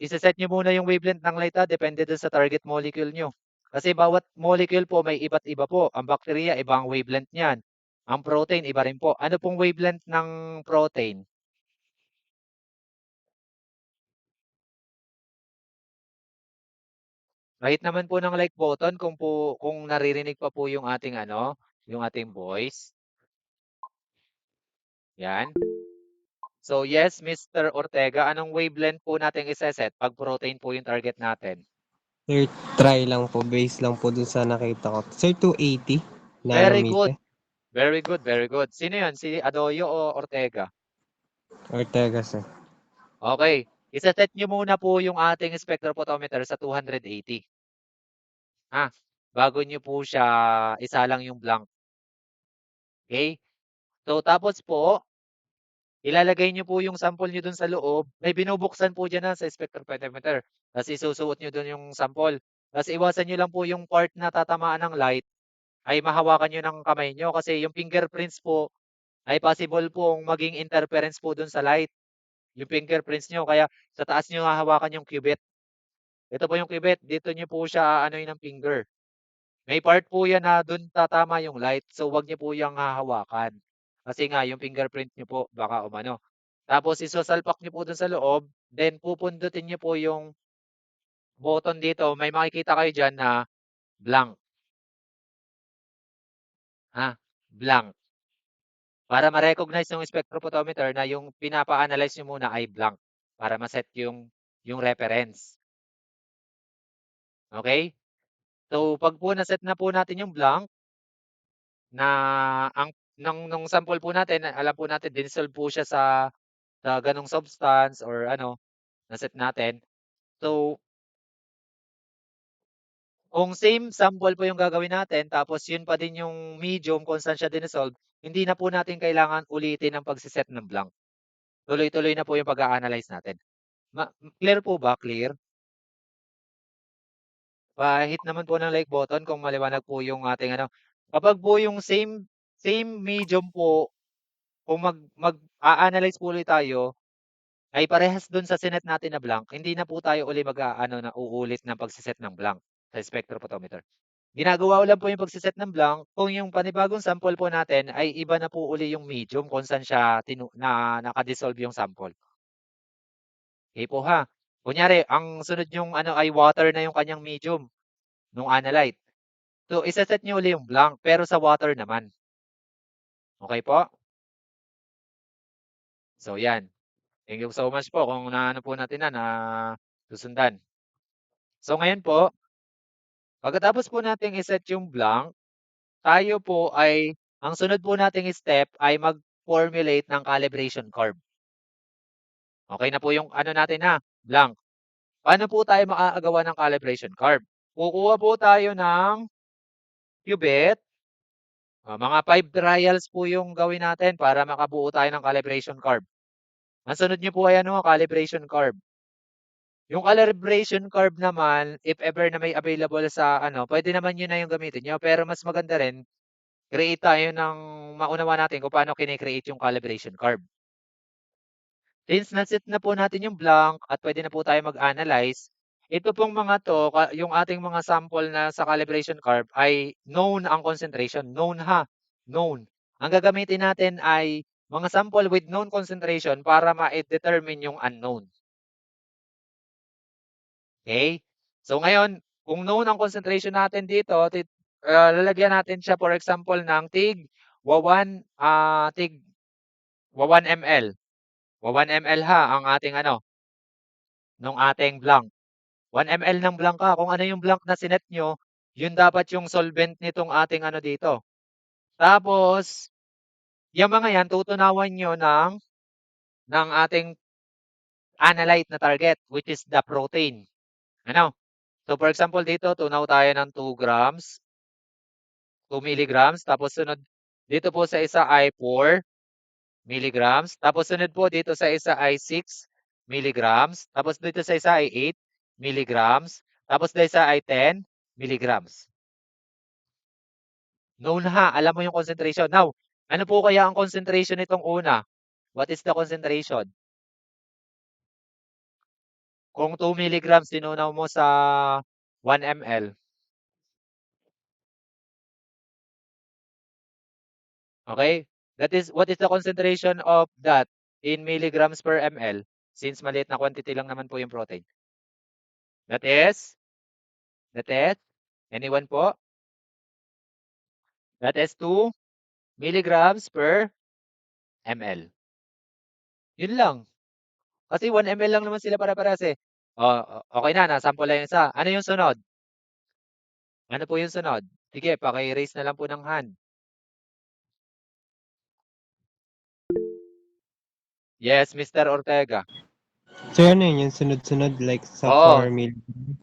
Iseset nyo muna yung wavelength ng light depende dun sa target molecule nyo. Kasi bawat molecule po may iba't iba po. Ang bacteria, ibang wavelength niyan. Ang protein, iba rin po. Ano pong wavelength ng protein? Kahit naman po ng like button kung naririnig pa po yung ating yung ating voice. Yan. So yes, Mr. Ortega, anong wavelength po natin iseset pag protein po yung target natin? Sir, try lang po. Base lang po dun sa nakita ko. Sir, 280 Very good. nanometer. Very good, very good. Sino yun? Si Adoyo o Ortega? Ortega, sir. Okay. Iseset nyo muna po yung ating spectrophotometer sa 280. Bago nyo po siya isalang yung blank. Okay? So, tapos po, ilalagay nyo po yung sample nyo dun sa loob. May binubuksan po dyan sa spectrophotometer. Tapos isusuot nyo dun yung sample. Tapos iwasan nyo lang po yung part na tatamaan ng light ay mahawakan nyo ng kamay nyo kasi yung fingerprints po ay possible pong maging interference po dun sa light. Yung fingerprints nyo. Kaya sa taas nyo hahawakan yung cubit. Ito po yung cubit. Dito nyo po siya ano'y ng finger. May part po yan na dun tatama yung light. So, wag niyo po yung hahawakan. Kasi nga, yung fingerprint niyo po, baka umano. Tapos, isosalpak niyo po dun sa loob. Then, pupundutin niyo po yung button dito. May makikita kayo dyan na blank. Blank. Para ma-recognize ng spectrophotometer na yung pinapa-analyze niyo muna ay blank. Para ma-set yung reference. Okay? So, pag po na-set na po natin yung blank, na nung sample po natin, alam po natin, dinsolve po siya sa ganong substance or na-set natin. So, kung same sample po yung gagawin natin, tapos yun pa din yung medium kung saan siya dinsolve, hindi na po natin kailangan ulitin ang pagsiset ng blank. Tuloy-tuloy na po yung pag-a-analyze natin. Clear po ba? Clear? Pa-hit naman po ng like button kung maliwanag po yung ating Kapag po yung same medium po, kung mag-a-analyze po ulit tayo, ay parehas dun sa sinet natin na blank, hindi na po tayo uli na uulit ng pagsiset ng blank sa spectrophotometer. Ginagawa ko lang po yung pagsiset ng blank kung yung panibagong sample po natin ay iba na po uli yung medium kung saan siya nakadissolve yung sample. Okay po ha. Kunyari, ang sunod yung ay water na yung kanyang medium nung analyte. So, isaset nyo uli yung blank pero sa water naman. Okay po? So, yan. Thank you so much po kung naano po natin na susundan. So, ngayon po, pagkatapos po nating iset yung blank, tayo po ang sunod po nating step ay mag-formulate ng calibration curve. Okay na po yung ano natin ha, blank. Paano po tayo makakagawa ng calibration curve? Kukuha po tayo ng cubit. Mga 5 trials po yung gawin natin para makabuo tayo ng calibration curve. Ang sunod niyo po ay ano, calibration curve. Yung calibration curve naman, if ever na may available sa ano, pwede naman yun na yung gamitin nyo. Pero mas maganda rin, create tayo ng maunawa natin kung paano kine-create yung calibration curve. Since naset na po natin yung blank at pwede na po tayo mag-analyze, ito pong mga to, yung ating mga sample na sa calibration curve ay known ang concentration. Known ha, known. Ang gagamitin natin ay mga sample with known concentration para ma-determine yung unknown. Okay? So ngayon, kung known ang concentration natin dito, lalagyan natin siya for example ng tig 1 ml. 1 ml ha ang ating ano, nung ating blank. 1 ml ng blank ha. Kung ano yung blank na sinet nyo, yun dapat yung solvent nitong ating ano dito. Tapos, yung mga yan, tutunawan nyo ng ating analyte na target, which is the protein. Ano? So, for example, dito, tunaw tayo ng 2 grams, 2 milligrams. Tapos, sunod, dito po sa isa ay 4 milligrams. Tapos, sunod po, dito sa isa ay 6 milligrams. Tapos, dito sa isa ay 8 milligrams. Tapos, dito sa isa ay 10 milligrams. Known ha, alam mo yung concentration. Now, ano po kaya ang concentration nitong una? What is the concentration? Kung 2 milligrams tinunaw mo sa 1 ml. Okay? What is the concentration of that in milligrams per ml? Since maliit na quantity lang naman po yung protein. That is, anyone po? That is 2 milligrams per ml. Yun lang. Kasi 1 ml lang naman sila para-parehas eh. Okay na, nasample lang yung isa. Ano yung sunod? Ano po yung sunod? Sige, paki-raise na lang po ng hand. Yes, Mr. Ortega. Sir, ano yun yung sunod-sunod like sa Oo. 4 milligram?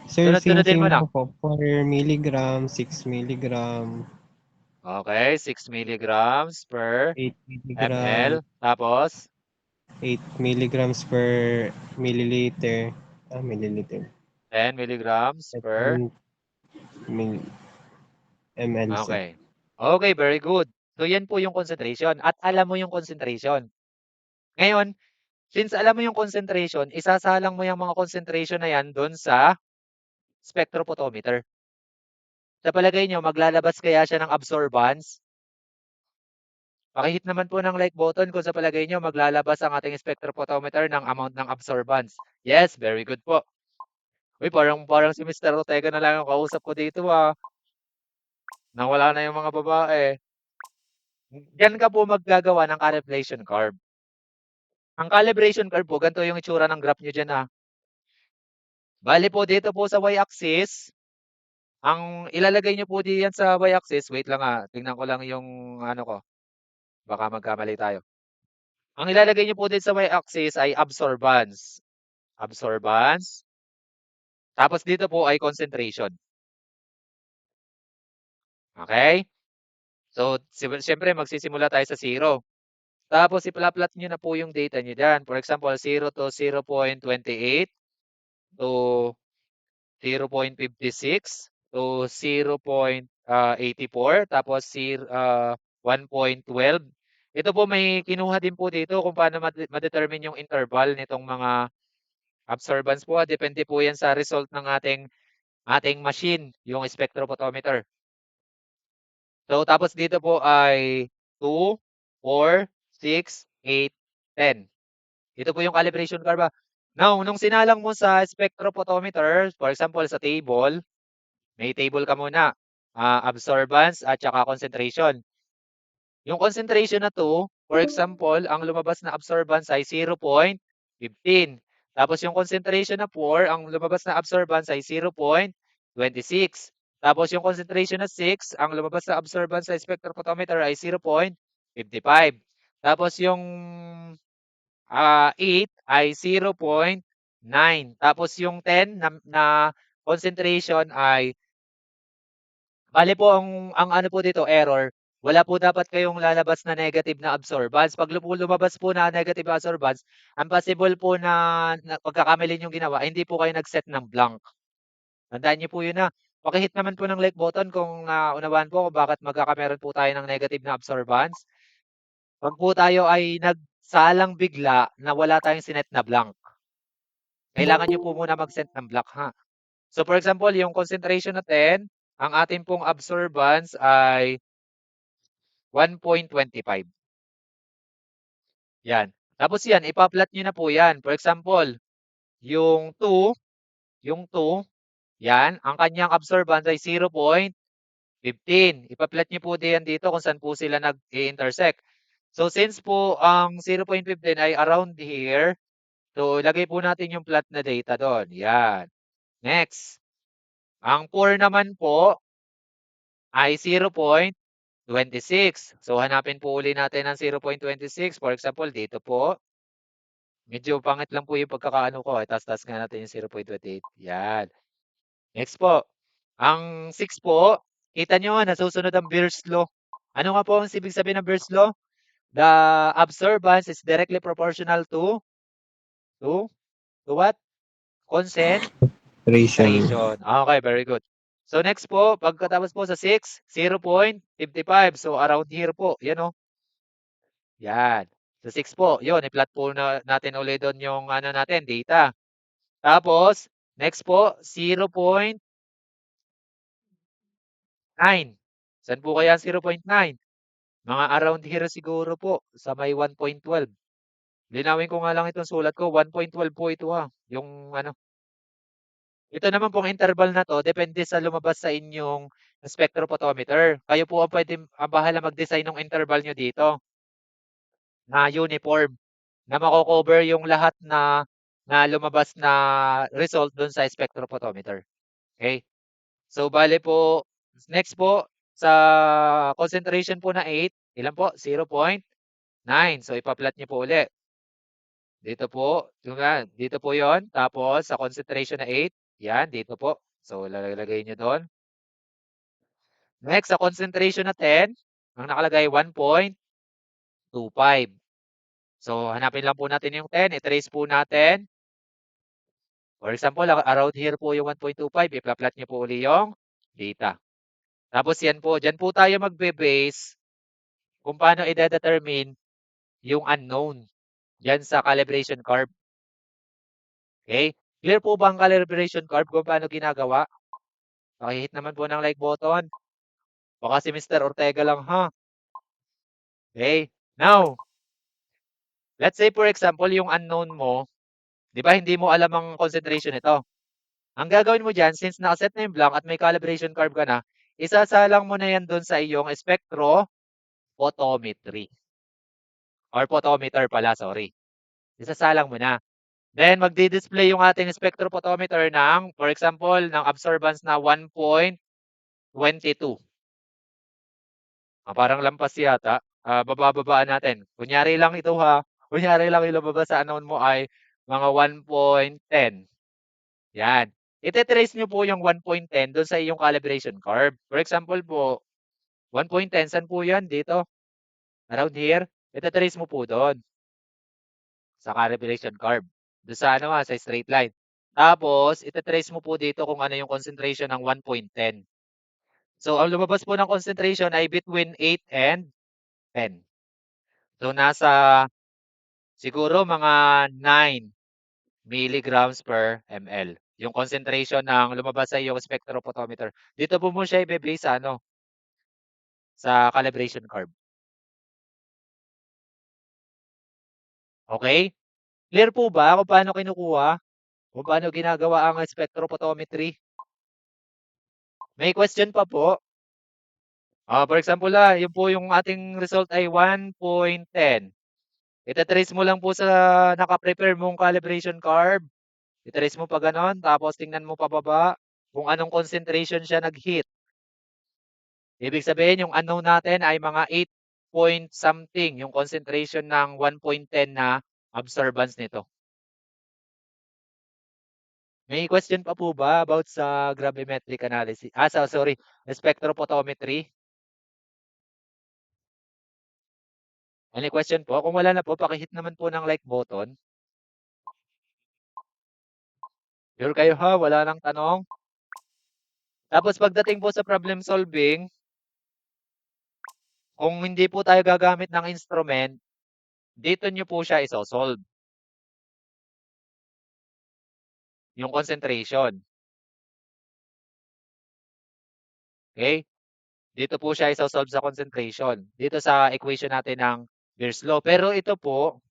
Sir, Sunod-sunodin mo same na. po. 4 milligram, 6 milligram, Okay, 6 milligrams per 8 ml. milligram, Tapos, 8 milligrams per milliliter. Milliliter. 10 milligrams per... 10 ml, sir. Okay. Okay, very good. So, yan po yung concentration. At alam mo yung concentration. Ngayon, since alam mo yung concentration, isasalang mo yung mga concentration na yan doon sa spectrophotometer. Sa palagay nyo, maglalabas kaya siya ng absorbance? Pakihit naman po ng like button kung sa palagay nyo maglalabas ang ating spectrophotometer ng amount ng absorbance. Yes, very good po. Uy, parang si Mr. Ortega na lang ang kausap ko dito Nawala na yung mga babae. Diyan ka po maggagawa ng calibration curve. Ang calibration curve po, ganito yung itsura ng graph nyo dyan Bali po dito po sa y-axis, ang ilalagay nyo po diyan sa y-axis, wait lang tingnan ko lang yung ano ko. Baka magkamali tayo. Ang ilalagay nyo po dito sa y-axis ay absorbance. Absorbance. Tapos dito po ay concentration. Okay? So, siyempre magsisimula tayo sa 0. Tapos ipla-plot nyo na po yung data nyo dyan. For example, 0 to 0.28 to 0.56 to 0.84 tapos 1.12. Ito po may kinuha din po dito kung paano ma-determine yung interval nitong mga absorbance po. Depende po yan sa result ng ating machine, yung spectrophotometer. So, tapos dito po ay 2, 4, 6, 8, 10. Ito po yung calibration curve. Now, nung sinalang mo sa spectrophotometer, for example, sa table, may table ka muna. Absorbance at saka concentration. Yung concentration na to, for example, ang lumabas na absorbance ay 0.15. Tapos yung concentration na 4, ang lumabas na absorbance ay 0.26. Tapos yung concentration na 6, ang lumabas na absorbance sa spectrophotometer ay 0.55. Tapos yung 8 ay 0.9. Tapos yung 10 na concentration ay bale po ang ano po dito error, wala po dapat kayong lalabas na negative na absorbance. Pag lumabas po na negative absorbance, ang possible po na pagkakamali niyong ginawa, hindi po kayo nag-set ng blank. Tandaan niyo po yun na. Paki-hit naman po ng like button kung naunawaan po kung bakit magkakameron po tayo ng negative na absorbance. Pag po tayo ay nagsalang bigla na wala tayong sinet na blank. Kailangan niyo po muna mag-set ng blank ha. So for example, yung concentration na 10, ang atin pong absorbance ay 1.25. Yan. Tapos yan, ipa-plot nyo na po yan. For example, yung 2, yan, ang kanyang absorbance ay 0.15. Ipa-plot nyo po diyan dito kung saan po sila nag-intersect. So since po ang 0.15 ay around here, so lagay po natin yung plot na data doon. Yan. Next. Ang 4 naman po ay 0.26. So hanapin po uli natin ang 0.26. For example, dito po. Medyo pangit lang po yung pagkakaano ko. Tas-tas nga natin yung 0.28. Yan. Next po. Ang 6 po, kita nyo, nasusunod ang Beer's law. Ano nga po ang ibig sabihin ng Beer's law? The absorbance is directly proportional to what? Concentration. Okay, very good. So next po, pagkatapos po sa 6, 0.55. So around here po. Yan o. Yan. Sa 6 po. Yun, i-plot po natin ulit doon yung ano natin, data. Tapos, next po, 0.9. Saan po kaya 0.9? Mga around here siguro po, sa may 1.12. Linawin ko nga lang itong sulat ko, 1.12 po ito ha. Yung ano. Ito naman pong interval na to, depende sa lumabas sa inyong spectrophotometer. Kayo po ang bahala mag-design ng interval nyo dito na uniform na mako-cover yung lahat na lumabas na result doon sa spectrophotometer. Okay? So, bale po, next po, sa concentration po na 8, ilan po? 0.9. So, ipa-plot niyo po ulit. Dito po, dito po yon. Tapos, sa concentration na 8, yan, dito po. So, lalagay niyo doon. Next, sa concentration na 10, ang nakalagay 1.25. So, hanapin lang po natin yung 10. I-trace po natin. For example, around here po yung 1.25. I-plot niyo po uli yung data. Tapos yan po, dyan po tayo magbe-base kung paano i-determine yung unknown dyan sa calibration curve. Okay? Clear po ba ang calibration curve kung paano ginagawa? Pakihit naman po ng like button. Baka si Mr. Ortega lang ha. Okay? Now, let's say for example, yung unknown mo, di ba hindi mo alam ang concentration nito. Ang gagawin mo dyan, since nakaset na yung blank at may calibration curve ka na, isasalang mo na yan doon sa iyong spectrophotometry. Or photometer pala, sorry. Isasalang mo na. Then, magdi-display yung ating spectrophotometer ng, for example, ng absorbance na 1.22. Parang lampas yata. Bababaan natin. Kunyari lang ito ha. Kunyari lang yung lumabas sa unknown mo ay mga 1.10. Yan. Ite-trace nyo po yung 1.10 doon sa iyong calibration curve. For example po, 1.10, saan po yan? Dito. Around here. Ite-trace mo po doon. Sa calibration curve. Doon sa ano sa straight line. Tapos, ite-trace mo po dito kung ano yung concentration ng 1.10. So, ang lumabas po ng concentration ay between 8 and 10. So, nasa siguro mga 9 milligrams per ml. Yung concentration ng lumabas sa iyong spectrophotometer. Dito po mo siya i-base sa ano? Sa calibration curve. Okay? Clear po ba kung paano kinukuha? Kung paano ginagawa ang spectrophotometry? May question pa po? For example, yun po yung ating result ay 1.10. Ita-trace mo lang po sa naka-prepare mong calibration curve. I-trace mo pa ganon, tapos tingnan mo pababa kung anong concentration siya nag-hit. Ibig sabihin, yung unknown natin ay mga 8 point something, yung concentration ng 1.10 na absorbance nito. May question pa po ba about sa gravimetric analysis? Sorry, spectrophotometry? Any question po? Kung wala na po, paki-hit naman po ng like button. Sure kayo ha? Wala nang tanong? Tapos pagdating po sa problem solving, kung hindi po tayo gagamit ng instrument, dito nyo po siya isosolve. Yung concentration. Okay? Dito po siya isosolve sa concentration. Dito sa equation natin ng Beer's law. Pero ito po,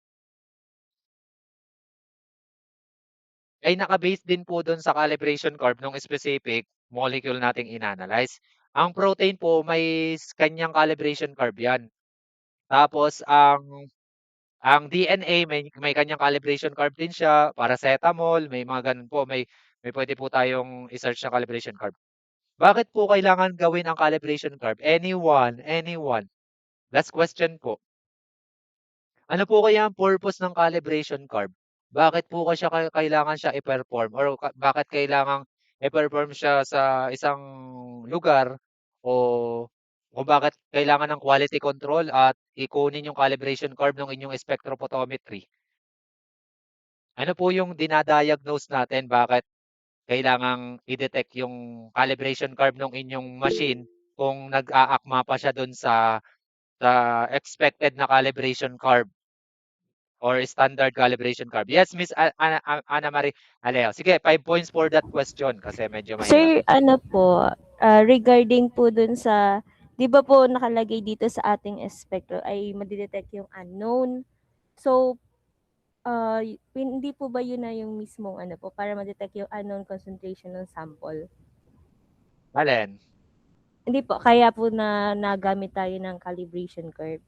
ay naka-base din po doon sa calibration curve ng specific molecule nating inanalyze. Ang protein po may kanyang calibration curve yan. Tapos ang DNA may kanyang calibration curve din siya, paracetamol, may mga ganun po, may pwede po tayong i-search na calibration curve. Bakit po kailangan gawin ang calibration curve? Anyone? Last question po. Ano po kaya ang purpose ng calibration curve? Bakit po kailangan siya i-perform or bakit kailangan i-perform siya sa isang lugar o bakit kailangan ng quality control at ikunin yung calibration curve ng inyong spectrophotometry? Ano po yung dinadiagnose natin? Bakit kailangang i-detect yung calibration curve ng inyong machine kung nag-aakma pa siya dun sa expected na calibration curve or standard calibration curve? Yes, Miss Ana Marie Aleo. Sige, 5 points for that question kasi medyo mahirap. Sir, ano po, regarding po dun sa, di ba po nakalagay dito sa ating spectrum ay madidetect yung unknown. So, hindi po ba yun na yung mismong ano po, para madetect yung unknown concentration ng sample? Alin? Hindi po, kaya po na nagamit tayo ng calibration curve.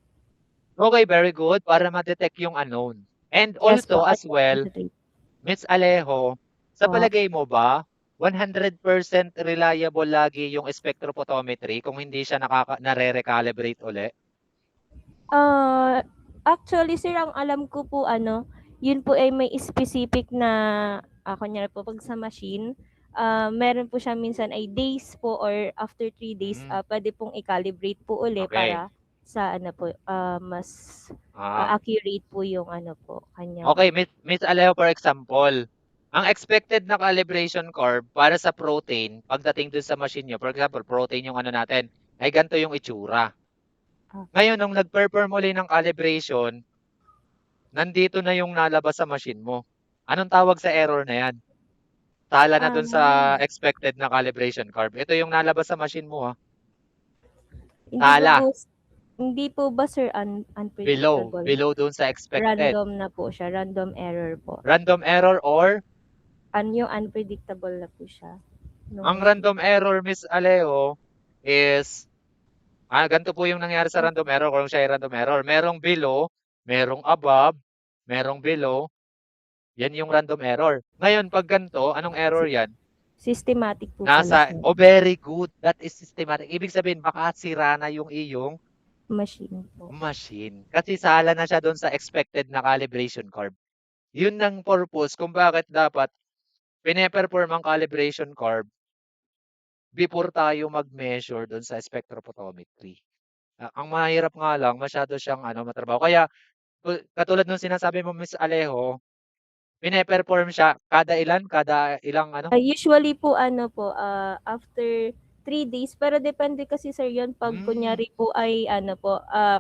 Okay, very good. Para ma-detect yung unknown. And Yes also po, as unknown well, concentration. Miss Alejo, sa Po. palagay mo ba, 100% reliable lagi yung spectrophotometry kung hindi siya nare-recalibrate uli? Actually, sir, ang alam ko po, yun po ay may specific na, kunyari po, pag sa machine, meron po siya minsan ay days po or after 3 days, pwede pong i-calibrate po uli Okay. para sa po, mas accurate po yung po, kanyang. Okay, Miss Alejo, for example, ang expected na calibration curve para sa protein, pagdating dun sa machine nyo, for example, protein yung natin, ay ganito yung itsura. Ngayon, nung nag-perform uli ng calibration, nandito na yung nalabas sa machine mo. Anong tawag sa error na yan? Tala na dun sa expected na calibration curve. Ito yung nalabas sa machine mo, ha? Tala. Hindi po ba, sir, unpredictable? Below dun sa expected. Random na po siya. Random error po. Random error or? Yung unpredictable na po siya. Ang random error, Miss Aleo, is, ganito po yung nangyari sa random error kung siya ay random error. Merong below, merong above, merong below. Yan yung random error. Ngayon, pag ganito, anong error yan? Systematic po pala, sir. Very good. That is systematic. Ibig sabihin, baka sira na yung iyong Machine po. machine. Kasi sala na siya doon sa expected na calibration curve. Yun ang purpose kung bakit dapat pine-perform ang calibration curve before tayo mag-measure doon sa spectrophotometry. Ang mahirap nga lang, masyado siyang matrabaho. Kaya, katulad nung sinasabi mo, Miss Alejo, pine-perform siya kada ilang Usually po, after 3 days, pero depende kasi, sir, yun pag kunyari po ay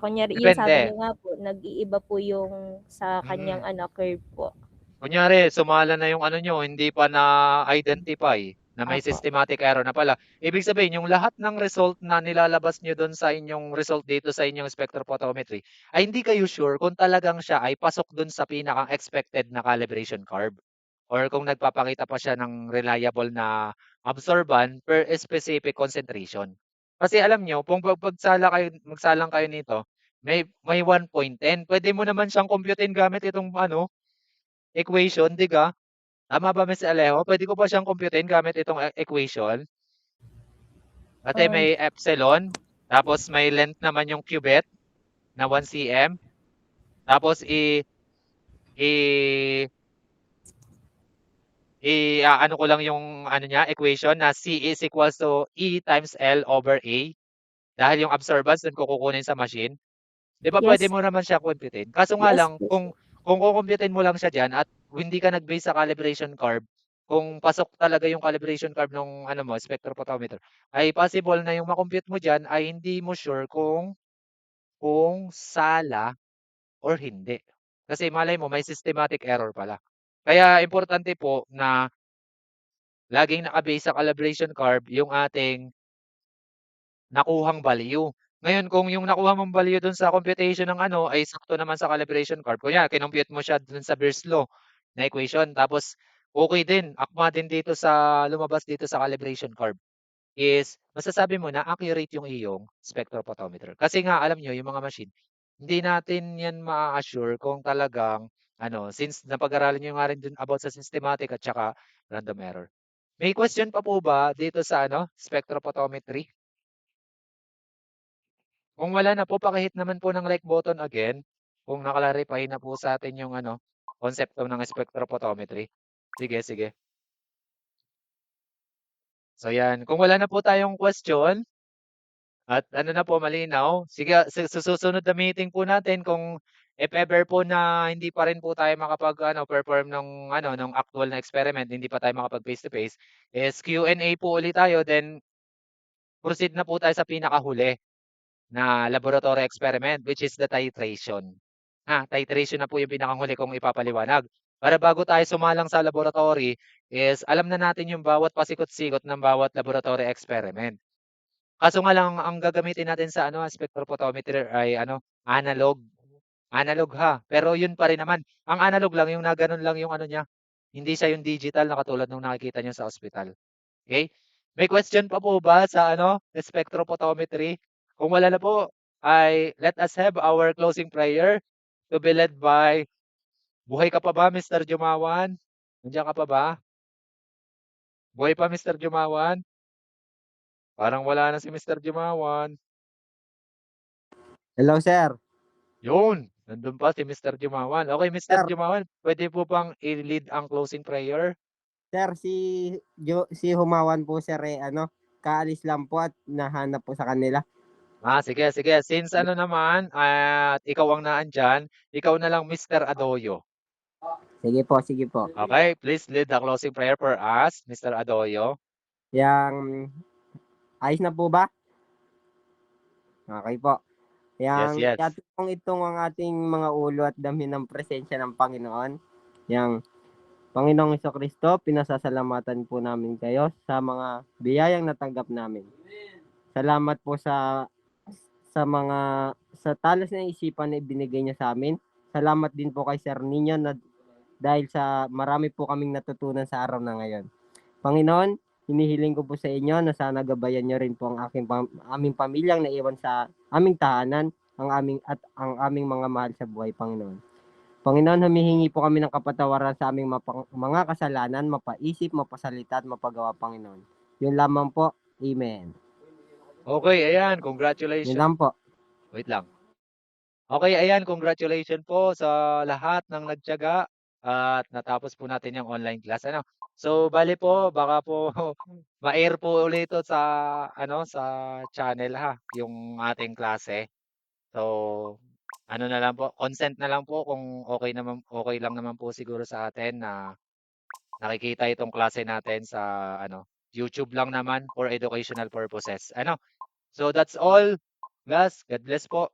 kunyari yung sabi Depende. niyo nga po, nag-iiba po yung sa kanyang curve po. Kunyari, sumala na yung nyo, hindi pa na-identify na may Apo. systematic error na pala. Ibig sabihin, yung lahat ng result na nilalabas nyo doon sa inyong result dito sa inyong spectrophotometry, ay hindi kayo sure kung talagang siya ay pasok doon sa pinakang expected na calibration curve. Or kung nagpapakita pa siya ng reliable na absorbance per specific concentration. Kasi alam nyo, kung magsalang kayo nito, may 1.10. Pwede mo naman siyang computein gamit itong equation, di ka? Tama ba, Miss Alejo? Pwede ko pa siyang computein gamit itong equation. Kasi may epsilon, tapos may length naman yung cubet na 1 cm. Tapos ano ko lang yung ano niya, equation na C is equals to E times L over A. Dahil yung absorbance dun ko kukunin sa machine. 'Di ba pwede Yes. mo naman siya kumputin? Kaso nga Yes lang po. kung kukumputin mo lang siya diyan at hindi ka nag-base sa calibration curve, kung pasok talaga yung calibration curve nung ano mo, spectrophotometer, ay possible na yung ma-compute mo diyan ay hindi mo sure kung sala or hindi. Kasi malay mo may systematic error pala. Kaya importante po na laging naka-base sa calibration curve yung ating nakuhang value. Ngayon kung yung nakuha mong value dun sa computation ng ano ay sakto naman sa calibration curve, kunyari kinompute mo siya dun sa Beer's law na equation tapos okay din, akma din dito sa lumabas dito sa calibration curve is masasabi mo na accurate yung iyong spectrophotometer. Kasi nga alam nyo yung mga machine, hindi natin yan ma-assure kung talagang ano, since napag-aralan nyo nga rin dun about sa systematic at saka random error. May question pa po ba dito sa ano, spectrophotometry? Kung wala na po, paki-hit naman po ng like button again kung naklarify na po sa atin yung ano, konsepto ng spectrophotometry. Sige, sige. So yan, kung wala na po tayong question at ano na po malinaw, sige sa susunod na meeting po natin kung if ever po na hindi pa rin po tayo makapag ano, perform ng ano, ng actual na experiment, hindi pa tayo makapag face to face, is Q&A po ulit tayo then proceed na po tayo sa pinakahuli na laboratory experiment which is the titration. Titration na po yung pinakahuli kong ipapaliwanag. Para bago tayo sumalang sa laboratory is alam na natin yung bawat pasikot-sikot ng bawat laboratory experiment. Kaso nga lang ang gagamitin natin sa ano spectrophotometer ay ano analog. Analog pero yun pa rin naman. Ang analog lang yung na ganun lang yung ano niya. Hindi siya yung digital na katulad nung nakikita niyo sa ospital. Okay? May question pa po ba sa ano, spectrophotometry? Kung wala na po, ay let us have our closing prayer to be led by buhay ka pa ba, Mr. Jumawan? Nandiyan ka pa ba? Buhay pa, Mr. Jumawan? Parang wala na si Mr. Jumawan. Hello, sir. Yun, nandun pa si Mr. Jumawan. Okay, Mr. Sir, Jumawan, pwede po bang i-lead ang closing prayer? sir, si Humawan po, sir, ano, kaalis lang po at nahanap po sa kanila. Sige, sige. Since ano naman, at ikaw ang naandyan, ikaw na lang Mr. Adoyo. Sige po, sige po. Okay, please lead the closing prayer for us, Mr. Adoyo. Yang, ayos na po ba? Okay po. Yes, yes. Yatong itong ang ating mga ulo at damhin ng presensya ng Panginoon. Yang, Panginoong Jesucristo, pinasasalamatan po namin kayo sa mga biyayang natanggap namin. Salamat po sa talas ng isipan na ibinigay niya sa amin. Salamat din po kay Sir Nino na dahil sa marami po kaming natutunan sa araw na ngayon. Panginoon, hinihiling ko po sa inyo na sana gabayan niyo rin po ang aming pamilyang naiwan sa aming tahanan, ang aming mga mahal sa buhay, Panginoon. Panginoon, humihingi po kami ng kapatawaran sa aming mga kasalanan, mapaisip, mapasalita at mapagawa, Panginoon. Yun lamang po. Amen. Okay, ayan, Yun congratulations. lang po. Wait lang. Okay, ayan, congratulations po sa lahat ng nagtiyaga at natapos po natin yung online class. Ano? So, bali po, baka po ma-air po ulit ito sa ano sa channel yung ating klase. So, ano na lang po, consent na lang po kung okay lang naman po siguro sa atin na nakikita itong klase natin sa ano, YouTube lang naman for educational purposes. Ano? So, that's all. Guys, God bless po.